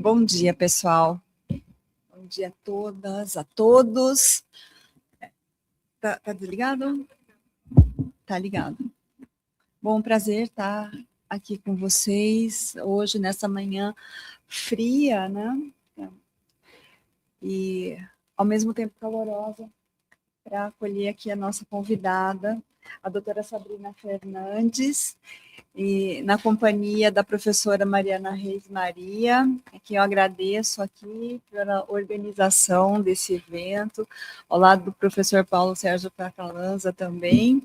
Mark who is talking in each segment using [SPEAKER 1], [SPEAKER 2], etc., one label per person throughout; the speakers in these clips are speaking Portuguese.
[SPEAKER 1] Bom dia, pessoal. Bom dia a todas, a todos. Tá desligado? Tá ligado. Bom, prazer estar aqui com vocês hoje, nessa manhã fria, né? E, ao mesmo tempo, calorosa, para acolher aqui a nossa convidada, a doutora Sabrina Fernandes, e na companhia da professora Mariana Reis Maria, que eu agradeço aqui pela organização desse evento, ao lado do professor Paulo Sérgio Pracalanza também,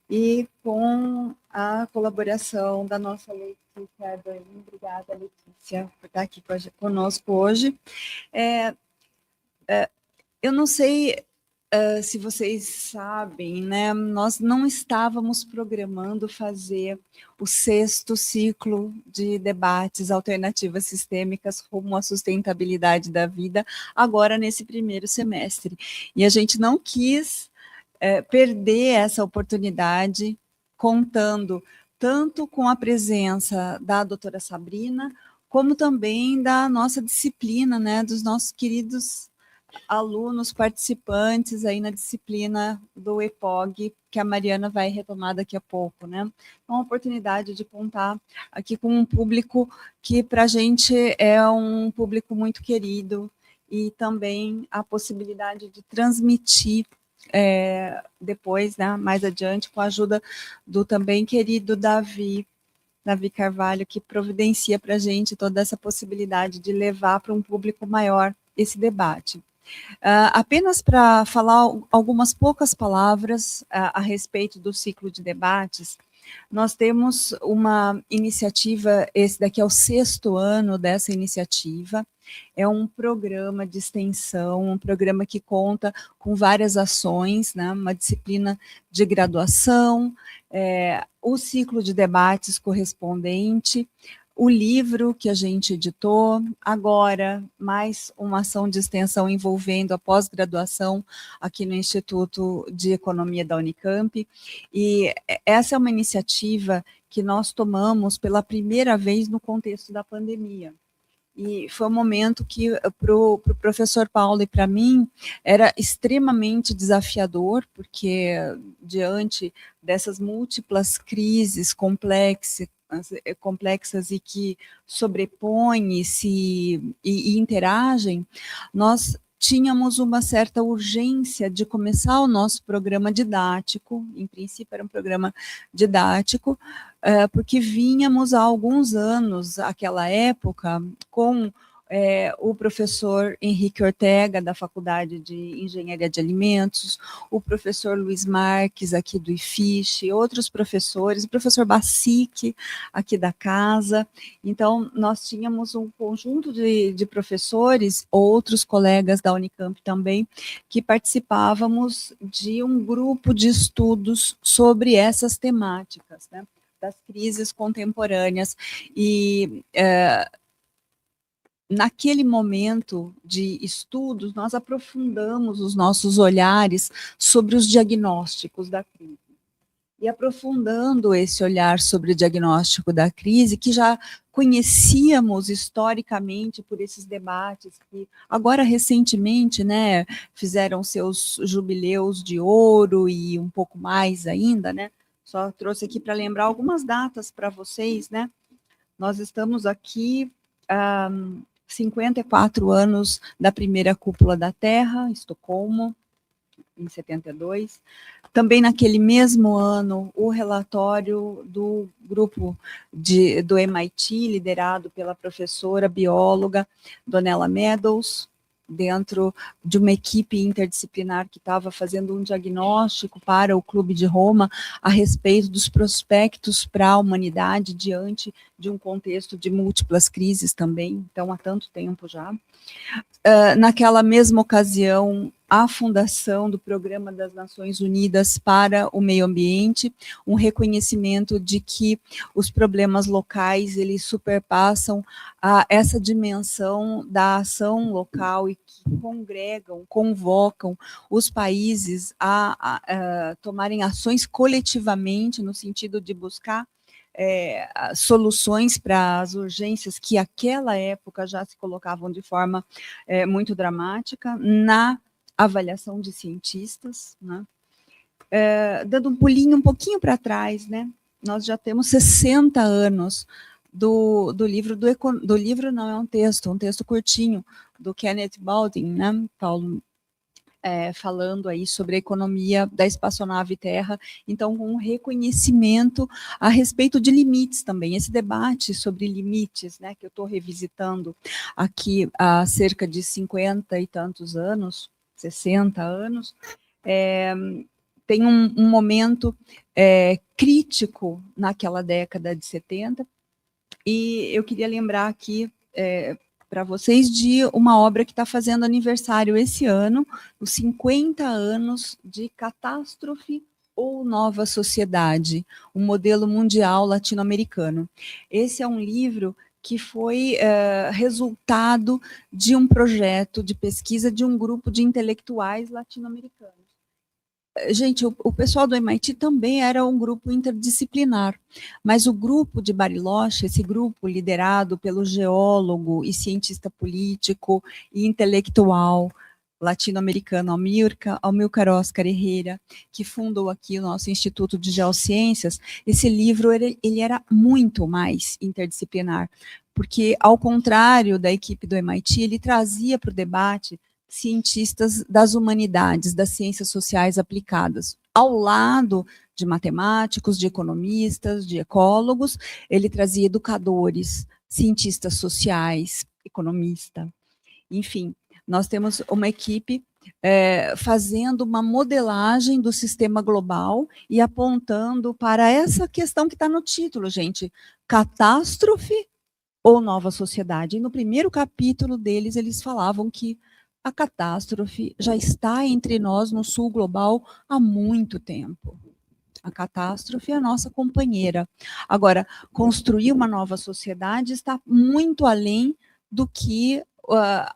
[SPEAKER 1] e com a colaboração da nossa Letícia Ardoim. Obrigada, Letícia, por estar aqui conosco hoje. Eu não sei se vocês sabem, né, nós não estávamos programando fazer o 6º ciclo de debates alternativas sistêmicas rumo à sustentabilidade da vida, agora nesse primeiro semestre. E a gente não quis perder essa oportunidade, contando tanto com a presença da doutora Sabrina, como também da nossa disciplina, né, dos nossos queridos alunos participantes aí na disciplina do EPOG, que a Mariana vai retomar daqui a pouco, né? É uma oportunidade de contar aqui com um público que para a gente é um público muito querido e também a possibilidade de transmitir depois, né, mais adiante, com a ajuda do também querido Davi Carvalho, que providencia para a gente toda essa possibilidade de levar para um público maior esse debate. Apenas para falar algumas poucas palavras a respeito do ciclo de debates, nós temos uma iniciativa, esse daqui é o 6º ano dessa iniciativa, é um programa de extensão, um programa que conta com várias ações, né, uma disciplina de graduação, o ciclo de debates correspondente, o livro que a gente editou, agora mais uma ação de extensão envolvendo a pós-graduação aqui no Instituto de Economia da Unicamp, e essa é uma iniciativa que nós tomamos pela primeira vez no contexto da pandemia. E foi um momento que, para o professor Paulo e para mim, era extremamente desafiador, porque diante dessas múltiplas crises complexas e que sobrepõem e interagem, nós tínhamos uma certa urgência de começar o nosso programa didático, em princípio era um programa didático, porque vínhamos há alguns anos, aquela época, com o professor Henrique Ortega, da Faculdade de Engenharia de Alimentos, o professor Luiz Marques, aqui do IFISH, outros professores, o professor Bacique, aqui da casa. Então, nós tínhamos um conjunto de professores, outros colegas da Unicamp também, que participávamos de um grupo de estudos sobre essas temáticas, né, das crises contemporâneas. E naquele momento de estudos, nós aprofundamos os nossos olhares sobre os diagnósticos da crise. E aprofundando esse olhar sobre o diagnóstico da crise, que já conhecíamos historicamente por esses debates, que agora recentemente, né, fizeram seus jubileus de ouro e um pouco mais ainda, né, só trouxe aqui para lembrar algumas datas para vocês, né, nós estamos aqui 54 anos da primeira cúpula da Terra, Estocolmo, em 72. Também naquele mesmo ano, o relatório do grupo do MIT, liderado pela professora bióloga Donella Meadows, dentro de uma equipe interdisciplinar que estava fazendo um diagnóstico para o Clube de Roma a respeito dos prospectos para a humanidade diante de um contexto de múltiplas crises também, então há tanto tempo já. Naquela mesma ocasião, a fundação do Programa das Nações Unidas para o Meio Ambiente, um reconhecimento de que os problemas locais, eles superpassam essa dimensão da ação local e que convocam os países a tomarem ações coletivamente, no sentido de buscar soluções para as urgências que aquela época já se colocavam de forma muito dramática na avaliação de cientistas, né? Dando um pulinho um pouquinho para trás, né? Nós já temos 60 anos do livro, do livro não, é um texto curtinho, do Kenneth Baldwin, né, Paulo, falando aí sobre a economia da espaçonave Terra, então com um reconhecimento a respeito de limites também, esse debate sobre limites, né, que eu estou revisitando aqui há cerca de 50 e tantos anos, 60 anos, tem um momento crítico naquela década de 70, e eu queria lembrar aqui para vocês de uma obra que está fazendo aniversário esse ano, os 50 anos de Catástrofe ou Nova Sociedade, um modelo mundial latino-americano. Esse é um livro que foi resultado de um projeto de pesquisa de um grupo de intelectuais latino-americanos. Gente, o pessoal do MIT também era um grupo interdisciplinar, mas o grupo de Bariloche, esse grupo liderado pelo geólogo e político e intelectual latino-americano Amílcar Oscar Herrera, que fundou aqui o nosso Instituto de Geociências, esse livro ele era muito mais interdisciplinar, porque, ao contrário da equipe do MIT, ele trazia para o debate cientistas das humanidades, das ciências sociais aplicadas. Ao lado de matemáticos, de economistas, de ecólogos, ele trazia educadores, cientistas sociais, economista, enfim. Nós temos uma equipe fazendo uma modelagem do sistema global e apontando para essa questão que está no título, gente, catástrofe ou nova sociedade. E no primeiro capítulo deles, eles falavam que a catástrofe já está entre nós no sul global há muito tempo. A catástrofe é a nossa companheira. Agora, construir uma nova sociedade está muito além do que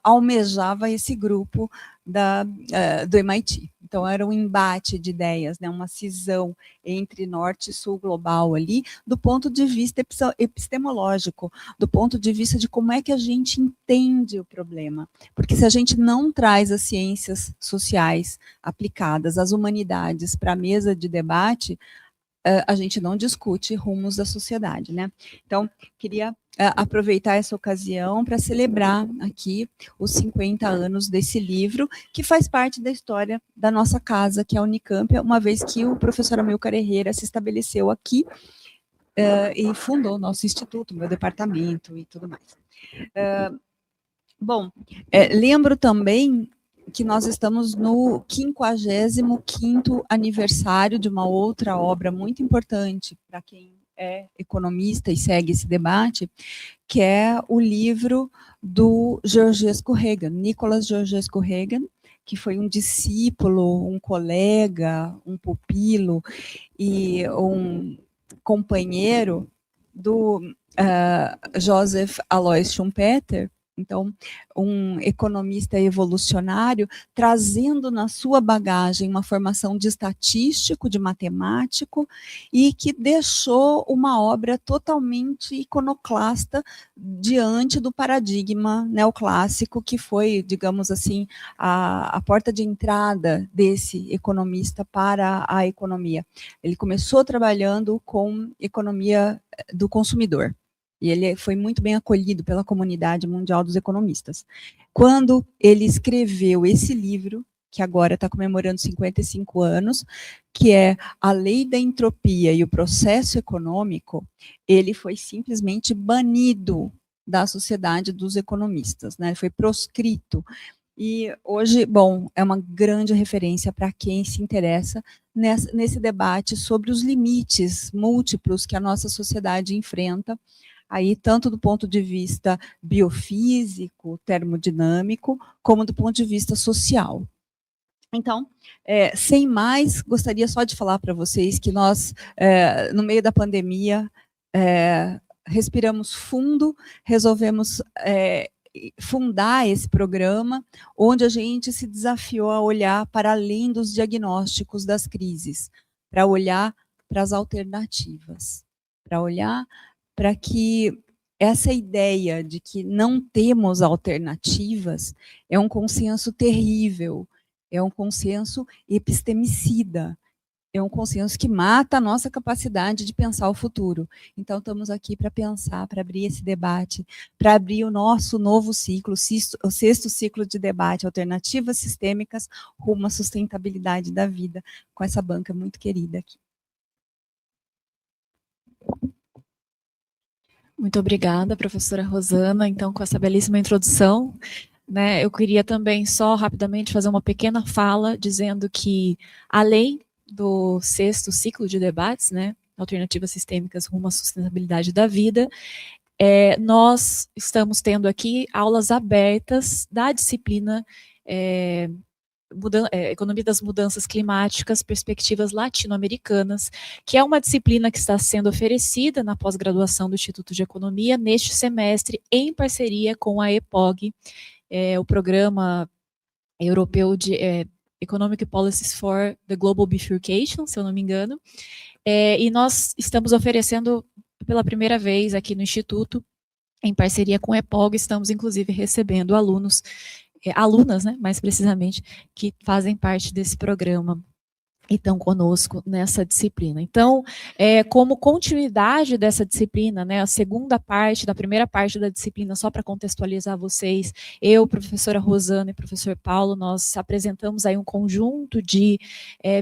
[SPEAKER 1] almejava esse grupo do MIT. Então, era um embate de ideias, né, uma cisão entre norte e sul global ali, do ponto de vista epistemológico, do ponto de vista de como é que a gente entende o problema. Porque se a gente não traz as ciências sociais aplicadas, as humanidades, para a mesa de debate, a gente não discute rumos da sociedade, né? Então, queria aproveitar essa ocasião para celebrar aqui os 50 anos desse livro, que faz parte da história da nossa casa, que é a Unicamp, uma vez que o professor Amílcar Herrera se estabeleceu aqui e fundou o nosso instituto, meu departamento e tudo mais. Bom, lembro também que nós estamos no 55º aniversário de uma outra obra muito importante para quem é economista e segue esse debate, que é o livro do Georgescu Reagan, Nicholas Georgescu Reagan, que foi um discípulo, um colega, um pupilo e um companheiro do Joseph Alois Schumpeter, então, um economista evolucionário, trazendo na sua bagagem uma formação de estatístico, de matemático, e que deixou uma obra totalmente iconoclasta diante do paradigma neoclássico, que foi, digamos assim, a porta de entrada desse economista para a economia. Ele começou trabalhando com economia do consumidor. E ele foi muito bem acolhido pela comunidade mundial dos economistas. Quando ele escreveu esse livro, que agora está comemorando 55 anos, que é A Lei da Entropia e o Processo Econômico, ele foi simplesmente banido da sociedade dos economistas, né? Ele foi proscrito. E hoje, bom, é uma grande referência para quem se interessa nesse debate sobre os limites múltiplos que a nossa sociedade enfrenta, aí tanto do ponto de vista biofísico, termodinâmico, como do ponto de vista social. Então, sem mais, gostaria só de falar para vocês que nós, no meio da pandemia, respiramos fundo, resolvemos fundar esse programa, onde a gente se desafiou a olhar para além dos diagnósticos das crises, para olhar para as alternativas, para olhar para que essa ideia de que não temos alternativas é um consenso terrível, é um consenso epistemicida, é um consenso que mata a nossa capacidade de pensar o futuro. Então, estamos aqui para pensar, para abrir esse debate, para abrir o nosso novo ciclo, o sexto ciclo de debate, alternativas sistêmicas rumo à sustentabilidade da vida, com essa banca muito querida aqui.
[SPEAKER 2] Muito obrigada, professora Rosana, então, com essa belíssima introdução. Né, eu queria também só rapidamente fazer uma pequena fala, dizendo que, além do sexto ciclo de debates, né, alternativas sistêmicas rumo à sustentabilidade da vida, nós estamos tendo aqui aulas abertas da disciplina Economia das Mudanças Climáticas, Perspectivas Latino-Americanas, que é uma disciplina que está sendo oferecida na pós-graduação do Instituto de Economia neste semestre, em parceria com a EPOG, o Programa Europeu de Economic Policies for the Global Bifurcation, se eu não me engano, e nós estamos oferecendo pela primeira vez aqui no Instituto, em parceria com a EPOG, estamos inclusive recebendo alunos, alunas, né, mais precisamente, que fazem parte desse programa e estão conosco nessa disciplina. Então, como continuidade dessa disciplina, né, a segunda parte, da primeira parte da disciplina, só para contextualizar vocês, eu, professora Rosana e professor Paulo, nós apresentamos aí um conjunto de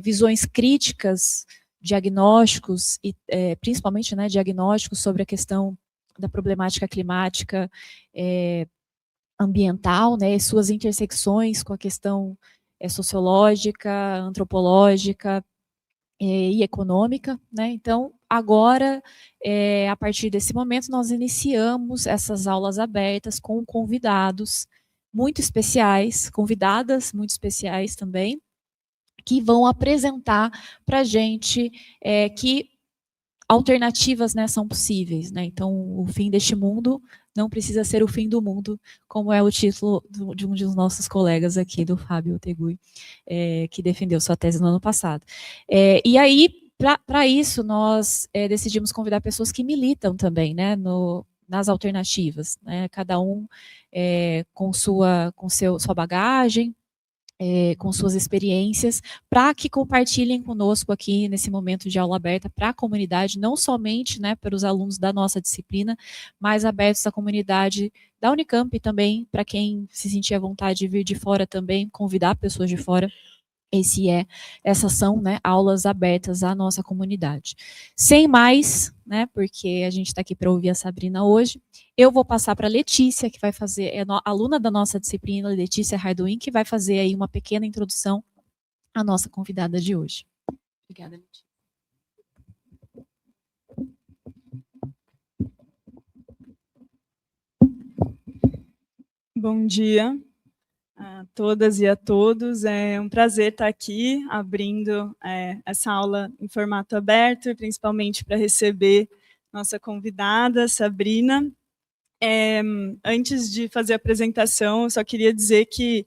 [SPEAKER 2] visões críticas, diagnósticos, e principalmente, né, diagnósticos sobre a questão da problemática climática ambiental, né, e suas intersecções com a questão sociológica, antropológica e econômica, né? Então, agora, a partir desse momento, nós iniciamos essas aulas abertas com convidados muito especiais, convidadas muito especiais também, que vão apresentar para a gente que alternativas, né, são possíveis, né? Então, o fim deste mundo não precisa ser o fim do mundo, como é o título de um dos nossos colegas aqui, do Fábio Otegui, que defendeu sua tese no ano passado. E aí, para isso, nós decidimos convidar pessoas que militam também, né, nas alternativas, né, cada um com sua bagagem, com suas experiências, para que compartilhem conosco aqui nesse momento de aula aberta para a comunidade, não somente, né, para os alunos da nossa disciplina, mas abertos à comunidade da Unicamp e também para quem se sentir à vontade de vir de fora também, convidar pessoas de fora. Essas são, né, aulas abertas à nossa comunidade. Sem mais, né, porque a gente está aqui para ouvir a Sabrina hoje, eu vou passar para a Letícia, que vai fazer, aluna da nossa disciplina, Letícia Hardwin, que vai fazer aí uma pequena introdução à nossa convidada de hoje. Obrigada, Letícia.
[SPEAKER 3] Bom dia a todas e a todos. É um prazer estar aqui abrindo essa aula em formato aberto, principalmente para receber nossa convidada, Sabrina. Antes de fazer a apresentação, eu só queria dizer que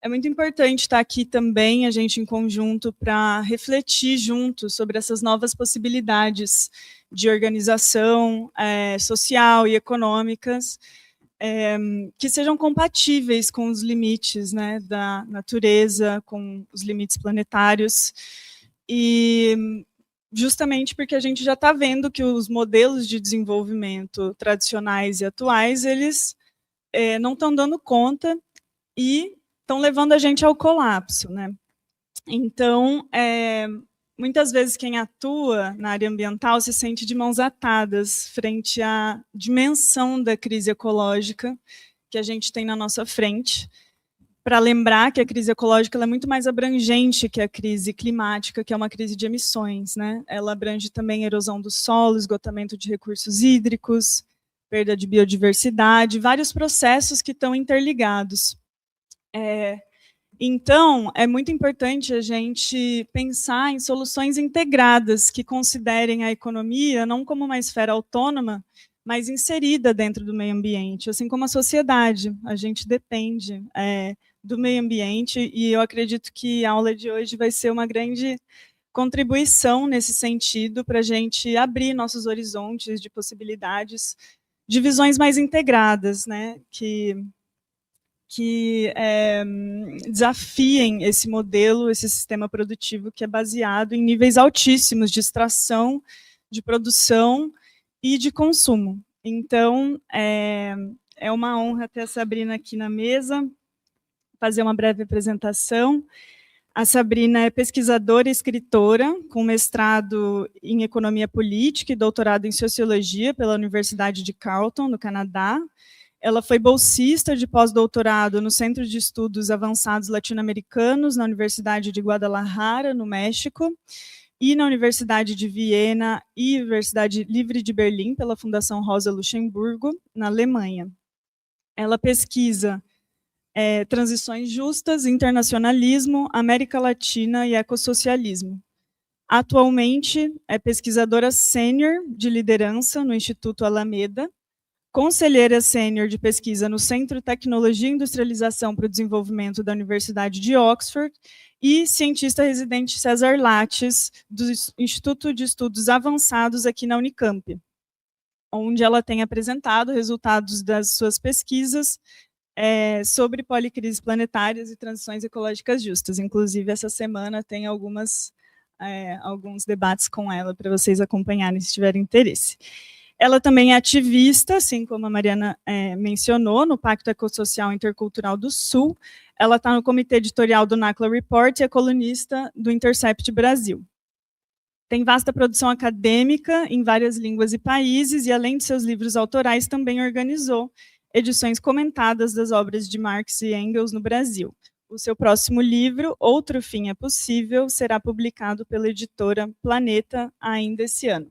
[SPEAKER 3] é muito importante estar aqui também, a gente em conjunto, para refletir juntos sobre essas novas possibilidades de organização social e econômicas, que sejam compatíveis com os limites, né, da natureza, com os limites planetários, e justamente porque a gente já está vendo que os modelos de desenvolvimento tradicionais e atuais, eles não estão dando conta e estão levando a gente ao colapso, né? Então, muitas vezes quem atua na área ambiental se sente de mãos atadas frente à dimensão da crise ecológica que a gente tem na nossa frente, para lembrar que a crise ecológica ela é muito mais abrangente que a crise climática, que é uma crise de emissões, né? Ela abrange também erosão do solo, esgotamento de recursos hídricos, perda de biodiversidade, vários processos que estão interligados. Então, é muito importante a gente pensar em soluções integradas que considerem a economia não como uma esfera autônoma, mas inserida dentro do meio ambiente, assim como a sociedade. A gente depende do meio ambiente e eu acredito que a aula de hoje vai ser uma grande contribuição nesse sentido para a gente abrir nossos horizontes de possibilidades de visões mais integradas, né, que desafiem esse modelo, esse sistema produtivo que é baseado em níveis altíssimos de extração, de produção e de consumo. Então, é uma honra ter a Sabrina aqui na mesa, fazer uma breve apresentação. A Sabrina é pesquisadora e escritora, com mestrado em Economia Política e doutorado em Sociologia pela Universidade de Carleton, no Canadá. Ela foi bolsista de pós-doutorado no Centro de Estudos Avançados Latino-Americanos, na Universidade de Guadalajara, no México, e na Universidade de Viena e Universidade Livre de Berlim, pela Fundação Rosa Luxemburgo, na Alemanha. Ela pesquisa transições justas, internacionalismo, América Latina e ecossocialismo. Atualmente, é pesquisadora sênior de liderança no Instituto Alameda, conselheira sênior de pesquisa no Centro de Tecnologia e Industrialização para o Desenvolvimento da Universidade de Oxford e cientista residente César Lattes, do Instituto de Estudos Avançados aqui na Unicamp, onde ela tem apresentado resultados das suas pesquisas sobre policrises planetárias e transições ecológicas justas. Inclusive, essa semana tem alguns debates com ela para vocês acompanharem, se tiverem interesse. Ela também é ativista, assim como a Mariana mencionou, no Pacto Ecossocial Intercultural do Sul. Ela está no comitê editorial do NACLA Report e é colunista do Intercept Brasil. Tem vasta produção acadêmica em várias línguas e países, e além de seus livros autorais, também organizou edições comentadas das obras de Marx e Engels no Brasil. O seu próximo livro, Outro Fim é Possível, será publicado pela editora Planeta ainda esse ano.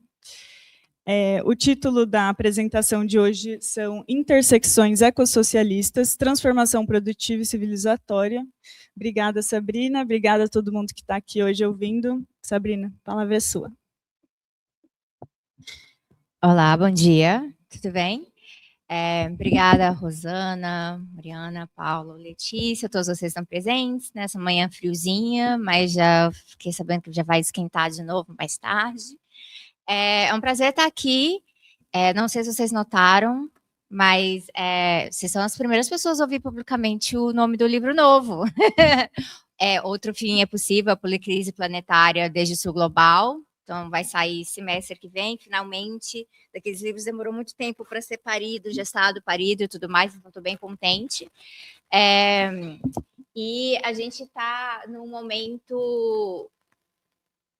[SPEAKER 3] O título da apresentação de hoje são Intersecções Ecossocialistas, Transformação Produtiva e Civilizatória. Obrigada, Sabrina. Obrigada a todo mundo que está aqui hoje ouvindo. Sabrina, a palavra é sua.
[SPEAKER 4] Olá, bom dia. Tudo bem? Obrigada, Rosana, Mariana, Paulo, Letícia, todos vocês estão presentes nessa manhã friozinha, mas já fiquei sabendo que já vai esquentar de novo mais tarde. É um prazer estar aqui. Não sei se vocês notaram, mas vocês são as primeiras pessoas a ouvir publicamente o nome do livro novo. Outro Fim é Possível, a Policrise Planetária desde o Sul Global. Então, vai sair semestre que vem, finalmente. Daqueles livros demorou muito tempo para ser parido, gestado, parido e tudo mais, então estou bem contente. E a gente está num momento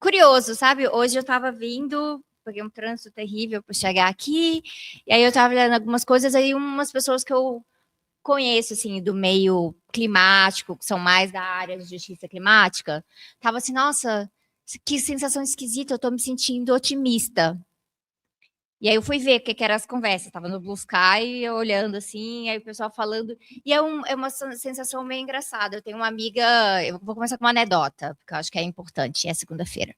[SPEAKER 4] curioso, sabe? Hoje eu estava vindo, peguei um trânsito terrível para chegar aqui, e aí eu estava olhando algumas coisas, aí umas pessoas que eu conheço, assim, do meio climático, que são mais da área de justiça climática, estava assim, nossa, que sensação esquisita, eu estou me sentindo otimista. E aí eu fui ver o que eram as conversas, estava no Blue Sky, olhando assim, aí o pessoal falando, e é uma sensação meio engraçada. Eu tenho uma amiga, eu vou começar com uma anedota, porque eu acho que é importante, é segunda-feira.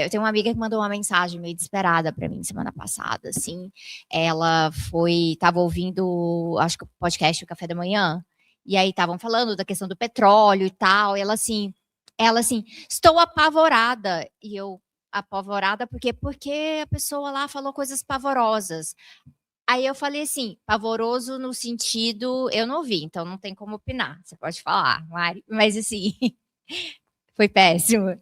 [SPEAKER 4] Eu tenho uma amiga que mandou uma mensagem meio desesperada para mim semana passada, assim, ela estava ouvindo, acho que o podcast O Café da Manhã, e aí estavam falando da questão do petróleo e tal, e ela assim, estou apavorada, e eu, apavorada porque a pessoa lá falou coisas pavorosas. Aí eu falei assim, pavoroso no sentido, eu não ouvi, então não tem como opinar, você pode falar, Mari, mas assim, foi péssimo.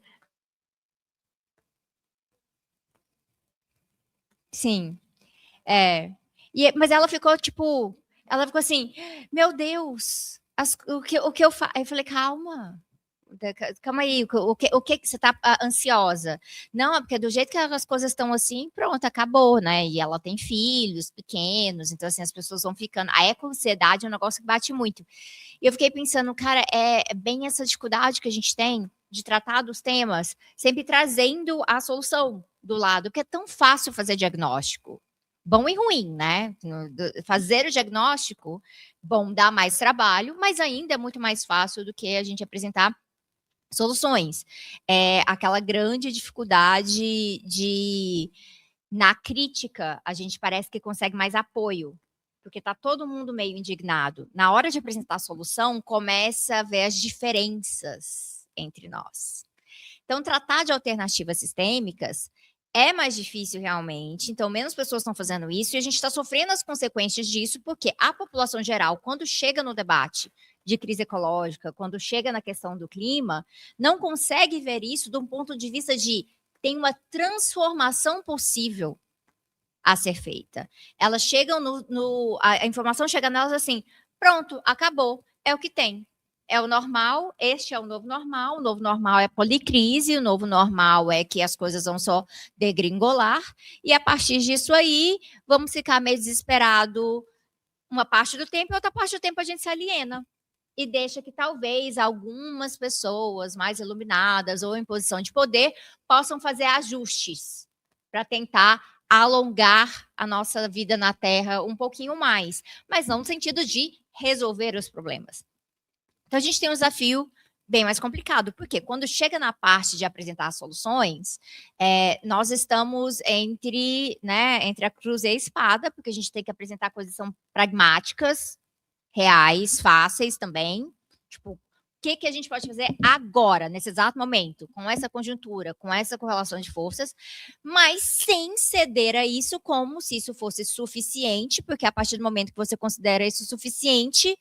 [SPEAKER 4] Sim, mas ela ficou tipo, assim, meu Deus, o que eu faço? Aí eu falei, calma aí, o que você está ansiosa? Não, porque do jeito que as coisas estão assim, pronto, acabou, né? E ela tem filhos pequenos, então assim, as pessoas vão ficando. A eco-ansiedade é um negócio que bate muito. E eu fiquei pensando, cara, é bem essa dificuldade que a gente tem de tratar dos temas, sempre trazendo a solução do lado, porque é tão fácil fazer diagnóstico. Bom e ruim, né? Fazer o diagnóstico, bom, dá mais trabalho, mas ainda é muito mais fácil do que a gente apresentar soluções. Aquela grande dificuldade na crítica, a gente parece que consegue mais apoio, porque está todo mundo meio indignado. Na hora de apresentar a solução, começa a ver as diferenças entre nós. Então, tratar de alternativas sistêmicas é mais difícil realmente, então menos pessoas estão fazendo isso e a gente está sofrendo as consequências disso porque a população geral, quando chega no debate de crise ecológica, quando chega na questão do clima, não consegue ver isso de um ponto de vista de tem uma transformação possível a ser feita. Elas chegam a informação chega nelas assim, pronto, acabou, é o que tem. É o normal, este é o novo normal é policrise, o novo normal é que as coisas vão só degringolar, e a partir disso aí, vamos ficar meio desesperado uma parte do tempo, e outra parte do tempo a gente se aliena, e deixa que talvez algumas pessoas mais iluminadas ou em posição de poder possam fazer ajustes para tentar alongar a nossa vida na Terra um pouquinho mais, mas não no sentido de resolver os problemas. Então, a gente tem um desafio bem mais complicado, porque quando chega na parte de apresentar soluções, nós estamos entre a cruz e a espada, porque a gente tem que apresentar coisas que são pragmáticas, reais, fáceis também. Tipo, o que a gente pode fazer agora, nesse exato momento, com essa conjuntura, com essa correlação de forças, mas sem ceder a isso como se isso fosse suficiente, porque a partir do momento que você considera isso suficiente,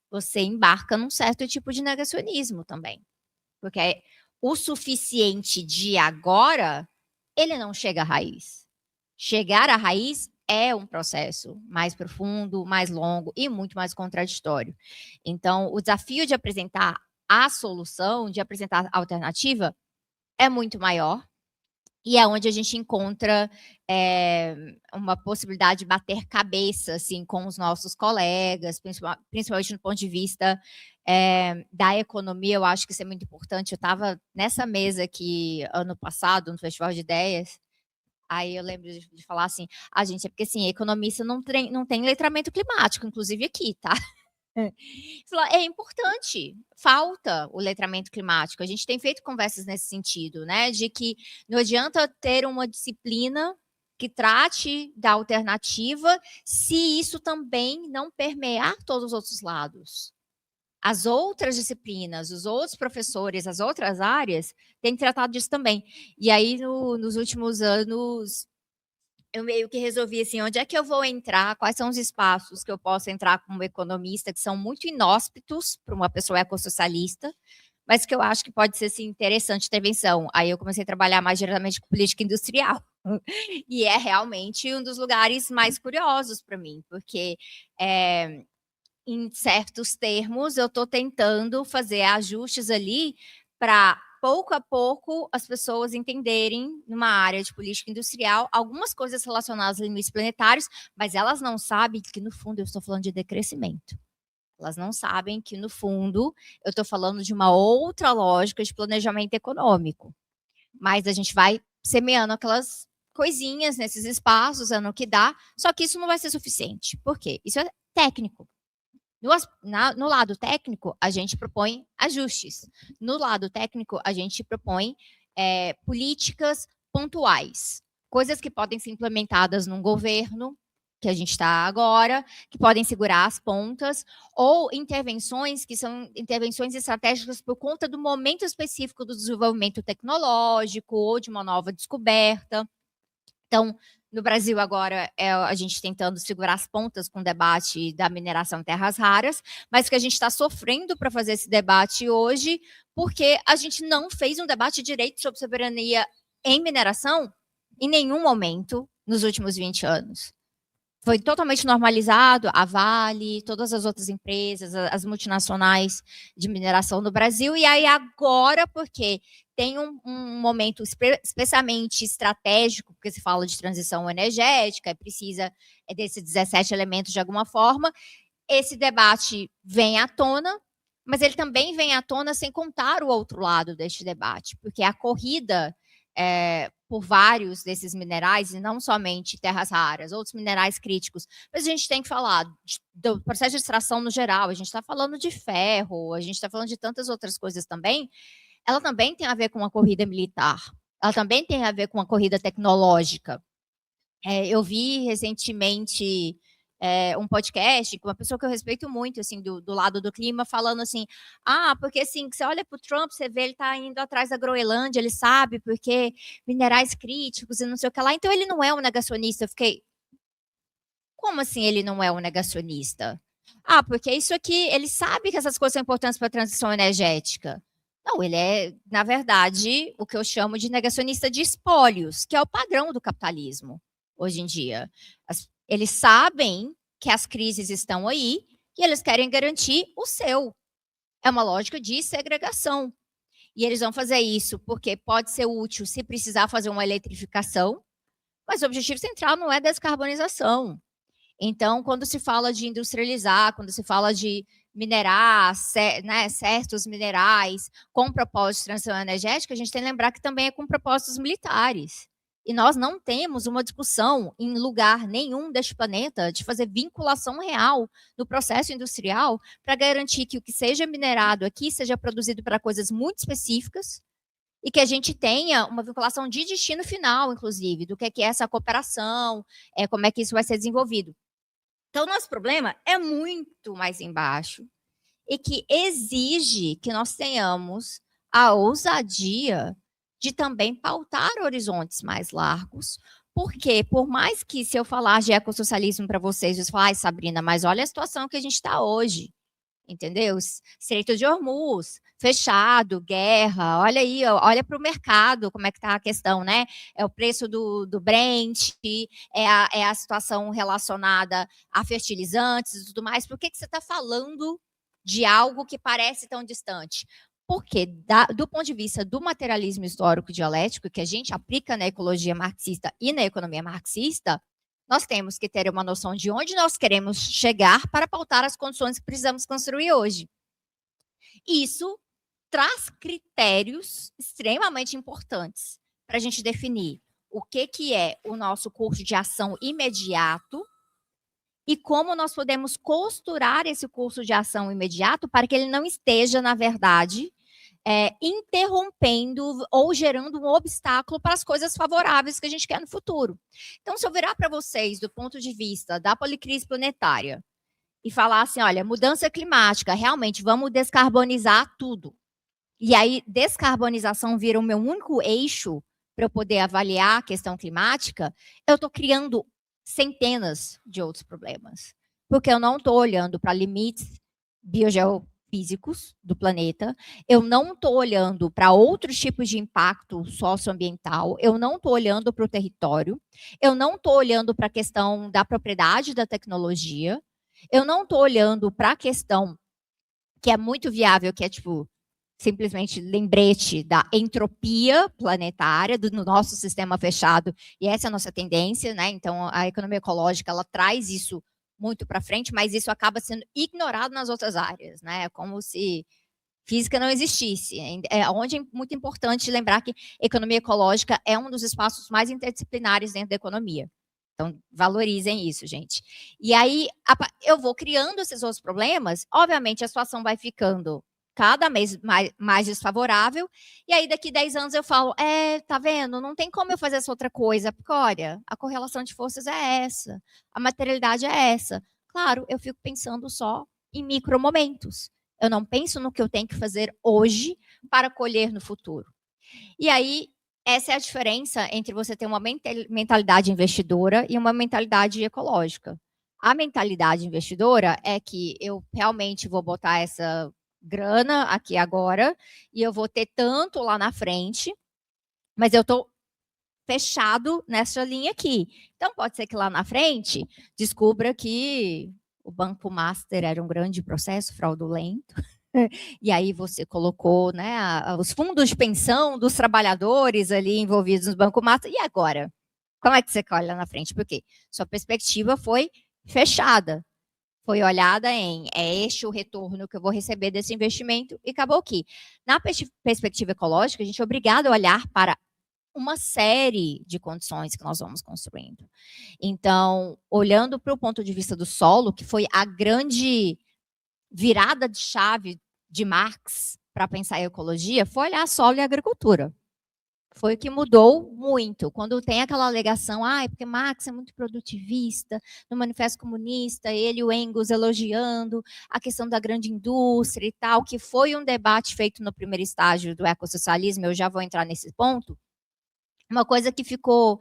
[SPEAKER 4] você embarca num certo tipo de negacionismo também. Porque o suficiente de agora, ele não chega à raiz. Chegar à raiz é um processo mais profundo, mais longo e muito mais contraditório. Então, o desafio de apresentar a solução, de apresentar a alternativa, é muito maior. E é onde a gente encontra uma possibilidade de bater cabeça assim, com os nossos colegas, principalmente no ponto de vista da economia. Eu acho que isso é muito importante. Eu estava nessa mesa aqui ano passado, no Festival de Ideias, aí eu lembro de falar assim, gente, é porque assim, economista não tem letramento climático, inclusive aqui, tá? É importante, falta o letramento climático. A gente tem feito conversas nesse sentido, né? De que não adianta ter uma disciplina que trate da alternativa se isso também não permear todos os outros lados. As outras disciplinas, os outros professores, as outras áreas têm tratado disso também. E aí, nos últimos anos, eu meio que resolvi assim, onde é que eu vou entrar, quais são os espaços que eu posso entrar como economista, que são muito inóspitos para uma pessoa ecossocialista, mas que eu acho que pode ser assim, interessante intervenção. Aí eu comecei a trabalhar mais diretamente com política industrial. E é realmente um dos lugares mais curiosos para mim, porque em certos termos eu estou tentando fazer ajustes ali para pouco a pouco as pessoas entenderem numa área de política industrial algumas coisas relacionadas a limites planetários, mas elas não sabem que no fundo eu estou falando de decrescimento. Elas não sabem que no fundo eu estou falando de uma outra lógica de planejamento econômico. Mas a gente vai semeando aquelas coisinhas nesses espaços, é no que dá, só que isso não vai ser suficiente. Por quê? Isso é técnico. No lado técnico, a gente propõe ajustes. No lado técnico, a gente propõe políticas pontuais. Coisas que podem ser implementadas num governo, que a gente está agora, que podem segurar as pontas, ou intervenções que são intervenções estratégicas por conta do momento específico do desenvolvimento tecnológico ou de uma nova descoberta. Então, no Brasil agora, a gente tentando segurar as pontas com o debate da mineração em terras raras, mas que a gente está sofrendo para fazer esse debate hoje, porque a gente não fez um debate direito sobre soberania em mineração em nenhum momento nos últimos 20 anos. Foi totalmente normalizado a Vale, todas as outras empresas, as multinacionais de mineração no Brasil, e aí agora, porque tem um momento especialmente estratégico, porque se fala de transição energética, precisa desses 17 elementos de alguma forma, esse debate vem à tona, mas ele também vem à tona sem contar o outro lado deste debate, porque a corrida por vários desses minerais, e não somente terras raras, outros minerais críticos, mas a gente tem que falar do processo de extração no geral, a gente está falando de ferro, a gente está falando de tantas outras coisas também, ela também tem a ver com uma corrida militar, ela também tem a ver com uma corrida tecnológica. Eu vi recentemente um podcast com uma pessoa que eu respeito muito, assim, do lado do clima, falando assim, porque assim, você olha para o Trump, você vê ele tá indo atrás da Groenlândia, ele sabe, porque minerais críticos e não sei o que lá, então ele não é um negacionista. Eu fiquei, como assim ele não é um negacionista? Porque isso aqui, ele sabe que essas coisas são importantes para a transição energética. Não, ele é, na verdade, o que eu chamo de negacionista de espólios, que é o padrão do capitalismo hoje em dia. Eles sabem que as crises estão aí e eles querem garantir o seu. É uma lógica de segregação. E eles vão fazer isso porque pode ser útil se precisar fazer uma eletrificação, mas o objetivo central não é descarbonização. Então, quando se fala de industrializar, quando se fala de minerar, né, certos minerais com propósito de transição energética, a gente tem que lembrar que também é com propósitos militares. E nós não temos uma discussão em lugar nenhum deste planeta de fazer vinculação real no processo industrial para garantir que o que seja minerado aqui seja produzido para coisas muito específicas e que a gente tenha uma vinculação de destino final, inclusive, do que é essa cooperação, como é que isso vai ser desenvolvido. Então, o nosso problema é muito mais embaixo e que exige que nós tenhamos a ousadia de também pautar horizontes mais largos, porque por mais que se eu falar de ecossocialismo para vocês, vocês falam, Sabrina, mas olha a situação que a gente está hoje, entendeu? Estreito de Hormuz, fechado, guerra, olha aí, olha para o mercado, como é que está a questão, né? É o preço do Brent, é a situação relacionada a fertilizantes e tudo mais. Por que você está falando de algo que parece tão distante? Porque, do ponto de vista do materialismo histórico dialético, que a gente aplica na ecologia marxista e na economia marxista, nós temos que ter uma noção de onde nós queremos chegar para pautar as condições que precisamos construir hoje. Isso traz critérios extremamente importantes para a gente definir o que é o nosso curso de ação imediato e como nós podemos costurar esse curso de ação imediato para que ele não esteja, na verdade, interrompendo ou gerando um obstáculo para as coisas favoráveis que a gente quer no futuro. Então, se eu virar para vocês do ponto de vista da policrise planetária e falar assim, olha, mudança climática, realmente vamos descarbonizar tudo. E aí, descarbonização vira o meu único eixo para eu poder avaliar a questão climática, eu estou criando centenas de outros problemas. Porque eu não estou olhando para limites biogeofísicos do planeta, eu não estou olhando para outros tipos de impacto socioambiental, eu não estou olhando para o território, eu não estou olhando para a questão da propriedade da tecnologia, eu não estou olhando para a questão que é muito viável, que é tipo simplesmente lembrete da entropia planetária no nosso sistema fechado, e essa é a nossa tendência, né? Então, a economia ecológica, ela traz isso muito para frente, mas isso acaba sendo ignorado nas outras áreas, né? Como se física não existisse. Onde é muito importante lembrar que economia ecológica é um dos espaços mais interdisciplinares dentro da economia. Então, valorizem isso, gente. E aí, eu vou criando esses outros problemas, obviamente a situação vai ficando cada mês mais desfavorável, e aí daqui 10 anos eu falo, tá vendo, não tem como eu fazer essa outra coisa, porque olha, a correlação de forças é essa, a materialidade é essa. Claro, eu fico pensando só em micromomentos, eu não penso no que eu tenho que fazer hoje para colher no futuro. E aí, essa é a diferença entre você ter uma mentalidade investidora e uma mentalidade ecológica. A mentalidade investidora é que eu realmente vou botar essa grana aqui agora e eu vou ter tanto lá na frente, mas eu estou fechado nessa linha aqui. Então, pode ser que lá na frente descubra que o Banco Master era um grande processo fraudulento, e aí você colocou, né, os fundos de pensão dos trabalhadores ali envolvidos no Banco Master, e agora? Como é que você colhe lá na frente? Porque sua perspectiva foi fechada. Foi olhada em, este o retorno que eu vou receber desse investimento, e acabou aqui. Na perspectiva ecológica, a gente é obrigado a olhar para uma série de condições que nós vamos construindo. Então, olhando para o ponto de vista do solo, que foi a grande virada de chave de Marx para pensar em ecologia, foi olhar solo e agricultura. Foi o que mudou muito. Quando tem aquela alegação, porque Marx é muito produtivista, no Manifesto Comunista, ele e o Engels elogiando a questão da grande indústria e tal, que foi um debate feito no primeiro estágio do ecossocialismo, eu já vou entrar nesse ponto. Uma coisa que ficou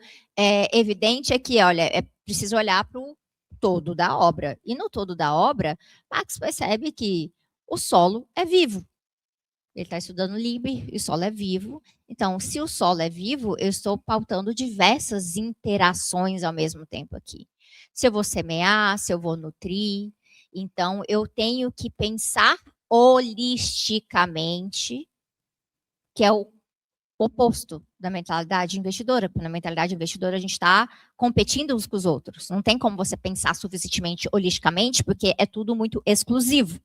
[SPEAKER 4] evidente é que, olha, é preciso olhar para o todo da obra. E no todo da obra, Marx percebe que o solo é vivo. Ele está estudando Liber, e o solo é vivo. Então, se o solo é vivo, eu estou pautando diversas interações ao mesmo tempo aqui. Se eu vou semear, se eu vou nutrir. Então, eu tenho que pensar holisticamente, que é o oposto da mentalidade investidora. Porque na mentalidade investidora, a gente está competindo uns com os outros. Não tem como você pensar suficientemente holisticamente, porque é tudo muito exclusivo.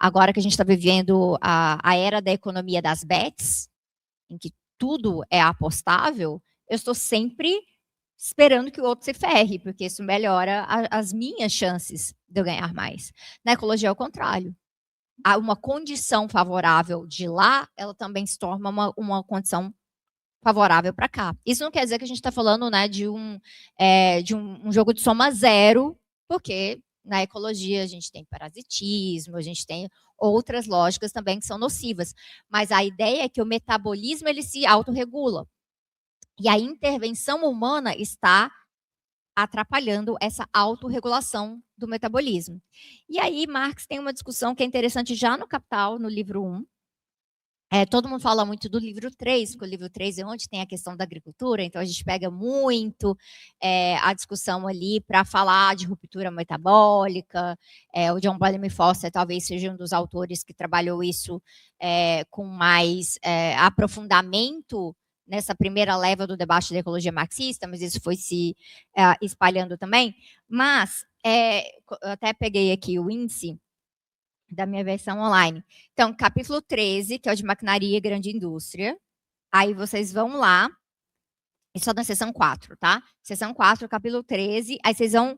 [SPEAKER 4] Agora que a gente está vivendo a era da economia das bets, em que tudo é apostável, eu estou sempre esperando que o outro se ferre, porque isso melhora as minhas chances de eu ganhar mais. Na ecologia é o contrário. Há uma condição favorável de lá, ela também se torna uma condição favorável para cá. Isso não quer dizer que a gente está falando, né, de um jogo de soma zero, porque na ecologia a gente tem parasitismo, a gente tem outras lógicas também que são nocivas. Mas a ideia é que o metabolismo ele se autorregula. E a intervenção humana está atrapalhando essa autorregulação do metabolismo. E aí Marx tem uma discussão que é interessante já no Capital, no livro 1. Todo mundo fala muito do livro 3, porque o livro 3 é onde tem a questão da agricultura, então a gente pega muito a discussão ali para falar de ruptura metabólica. O John Bellamy Foster talvez seja um dos autores que trabalhou isso com mais aprofundamento nessa primeira leva do debate da ecologia marxista, mas isso foi se espalhando também. Mas, eu até peguei aqui o índice da minha versão online. Então, capítulo 13, que é o de maquinaria e grande indústria. Aí vocês vão lá, e só na seção 4, tá? Seção 4, capítulo 13, aí vocês vão,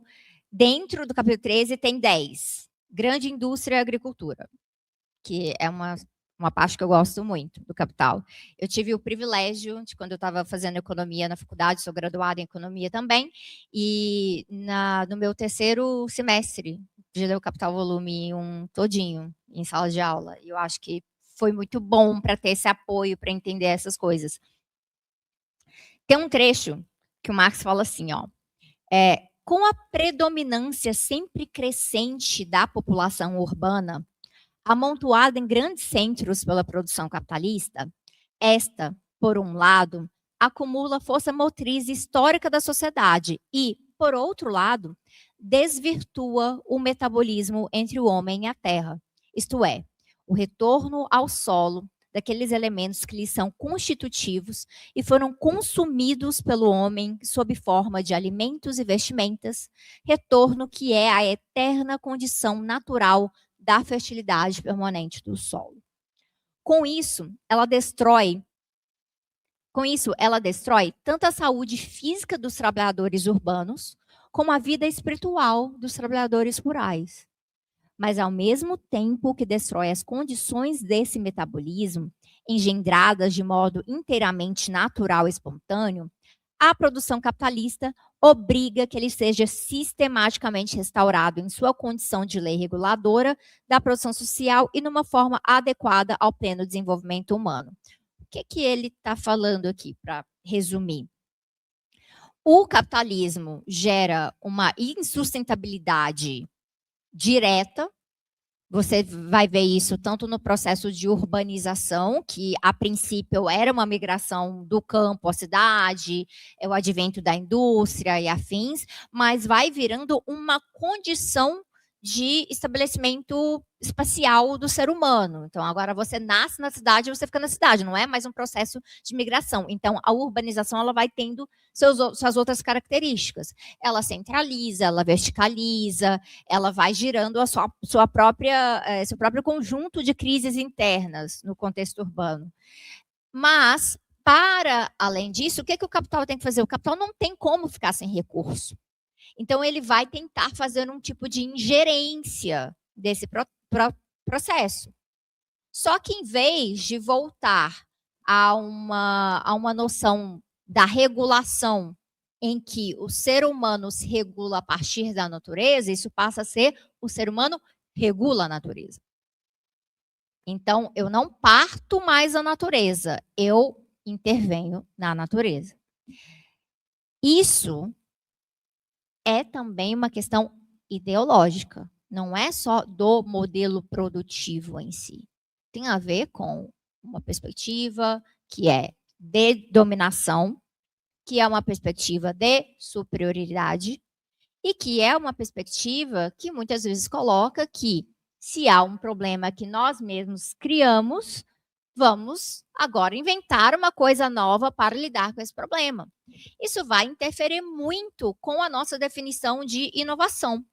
[SPEAKER 4] dentro do capítulo 13 tem 10. Grande indústria e agricultura, que é uma parte que eu gosto muito do Capital. Eu tive o privilégio de, quando eu estava fazendo economia na faculdade, sou graduada em economia também, e no meu terceiro semestre, de ler o Capital volume 1 todinho, em sala de aula. E eu acho que foi muito bom para ter esse apoio, para entender essas coisas. Tem um trecho que o Marx fala assim, ó, com a predominância sempre crescente da população urbana, amontoada em grandes centros pela produção capitalista, esta, por um lado, acumula força motriz histórica da sociedade e, por outro lado, desvirtua o metabolismo entre o homem e a terra, isto é, o retorno ao solo daqueles elementos que lhe são constitutivos e foram consumidos pelo homem sob forma de alimentos e vestimentas, retorno que é a eterna condição natural da fertilidade permanente do solo. Com isso, ela destrói tanto a saúde física dos trabalhadores urbanos, como a vida espiritual dos trabalhadores rurais. Mas, ao mesmo tempo que destrói as condições desse metabolismo, engendradas de modo inteiramente natural e espontâneo, a produção capitalista obriga que ele seja sistematicamente restaurado em sua condição de lei reguladora da produção social e numa forma adequada ao pleno desenvolvimento humano. O que ele está falando aqui, para resumir? O capitalismo gera uma insustentabilidade direta. Você vai ver isso tanto no processo de urbanização, que a princípio era uma migração do campo à cidade, o advento da indústria e afins, mas vai virando uma condição de estabelecimento espacial do ser humano. Então, agora você nasce na cidade e você fica na cidade, não é mais um processo de migração. Então, a urbanização ela vai tendo suas outras características. Ela centraliza, ela verticaliza, ela vai girando a seu próprio conjunto de crises internas no contexto urbano. Mas, para além disso, o que o capital tem que fazer? O capital não tem como ficar sem recurso. Então, ele vai tentar fazer um tipo de ingerência desse processo. Só que, em vez de voltar a uma noção da regulação em que o ser humano se regula a partir da natureza, isso passa a ser o ser humano regula a natureza. Então, eu não parto mais da natureza, eu intervenho na natureza. Isso é também uma questão ideológica, não é só do modelo produtivo em si. Tem a ver com uma perspectiva que é de dominação, que é uma perspectiva de superioridade e que é uma perspectiva que muitas vezes coloca que se há um problema que nós mesmos criamos, vamos agora inventar uma coisa nova para lidar com esse problema. Isso vai interferir muito com a nossa definição de inovação.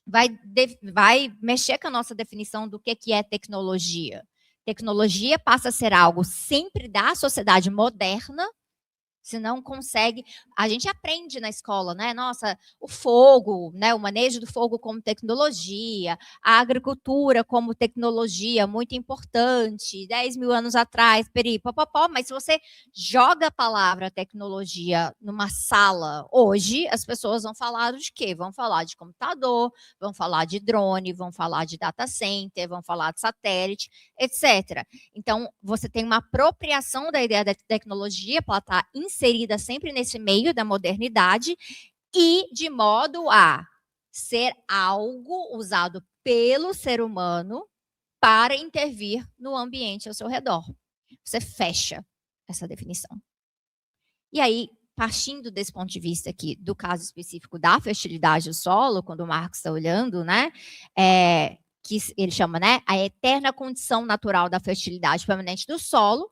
[SPEAKER 4] Vai mexer com a nossa definição do que é tecnologia. Tecnologia passa a ser algo sempre da sociedade moderna. Se não consegue, a gente aprende na escola, né? Nossa, o fogo, né? O manejo do fogo como tecnologia, a agricultura como tecnologia muito importante, 10 mil anos atrás, peripapapó, mas se você joga a palavra tecnologia numa sala hoje, as pessoas vão falar de quê? Vão falar de computador, vão falar de drone, vão falar de data center, vão falar de satélite, etc. Então, você tem uma apropriação da ideia da tecnologia para estar inserida sempre nesse meio da modernidade e de modo a ser algo usado pelo ser humano para intervir no ambiente ao seu redor. Você fecha essa definição. E aí, partindo desse ponto de vista aqui, do caso específico da fertilidade do solo, quando o Marx está olhando, né, que ele chama, né, a eterna condição natural da fertilidade permanente do solo,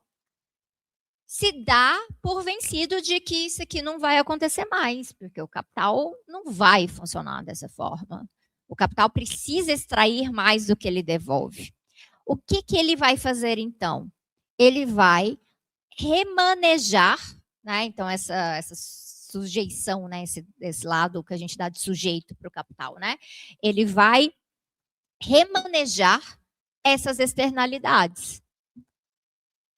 [SPEAKER 4] se dá por vencido de que isso aqui não vai acontecer mais, porque o capital não vai funcionar dessa forma. O capital precisa extrair mais do que ele devolve. O que ele vai fazer, então? Ele vai remanejar, né? Então, essa sujeição, né? Esse lado que a gente dá de sujeito para o capital, né? Ele vai remanejar essas externalidades,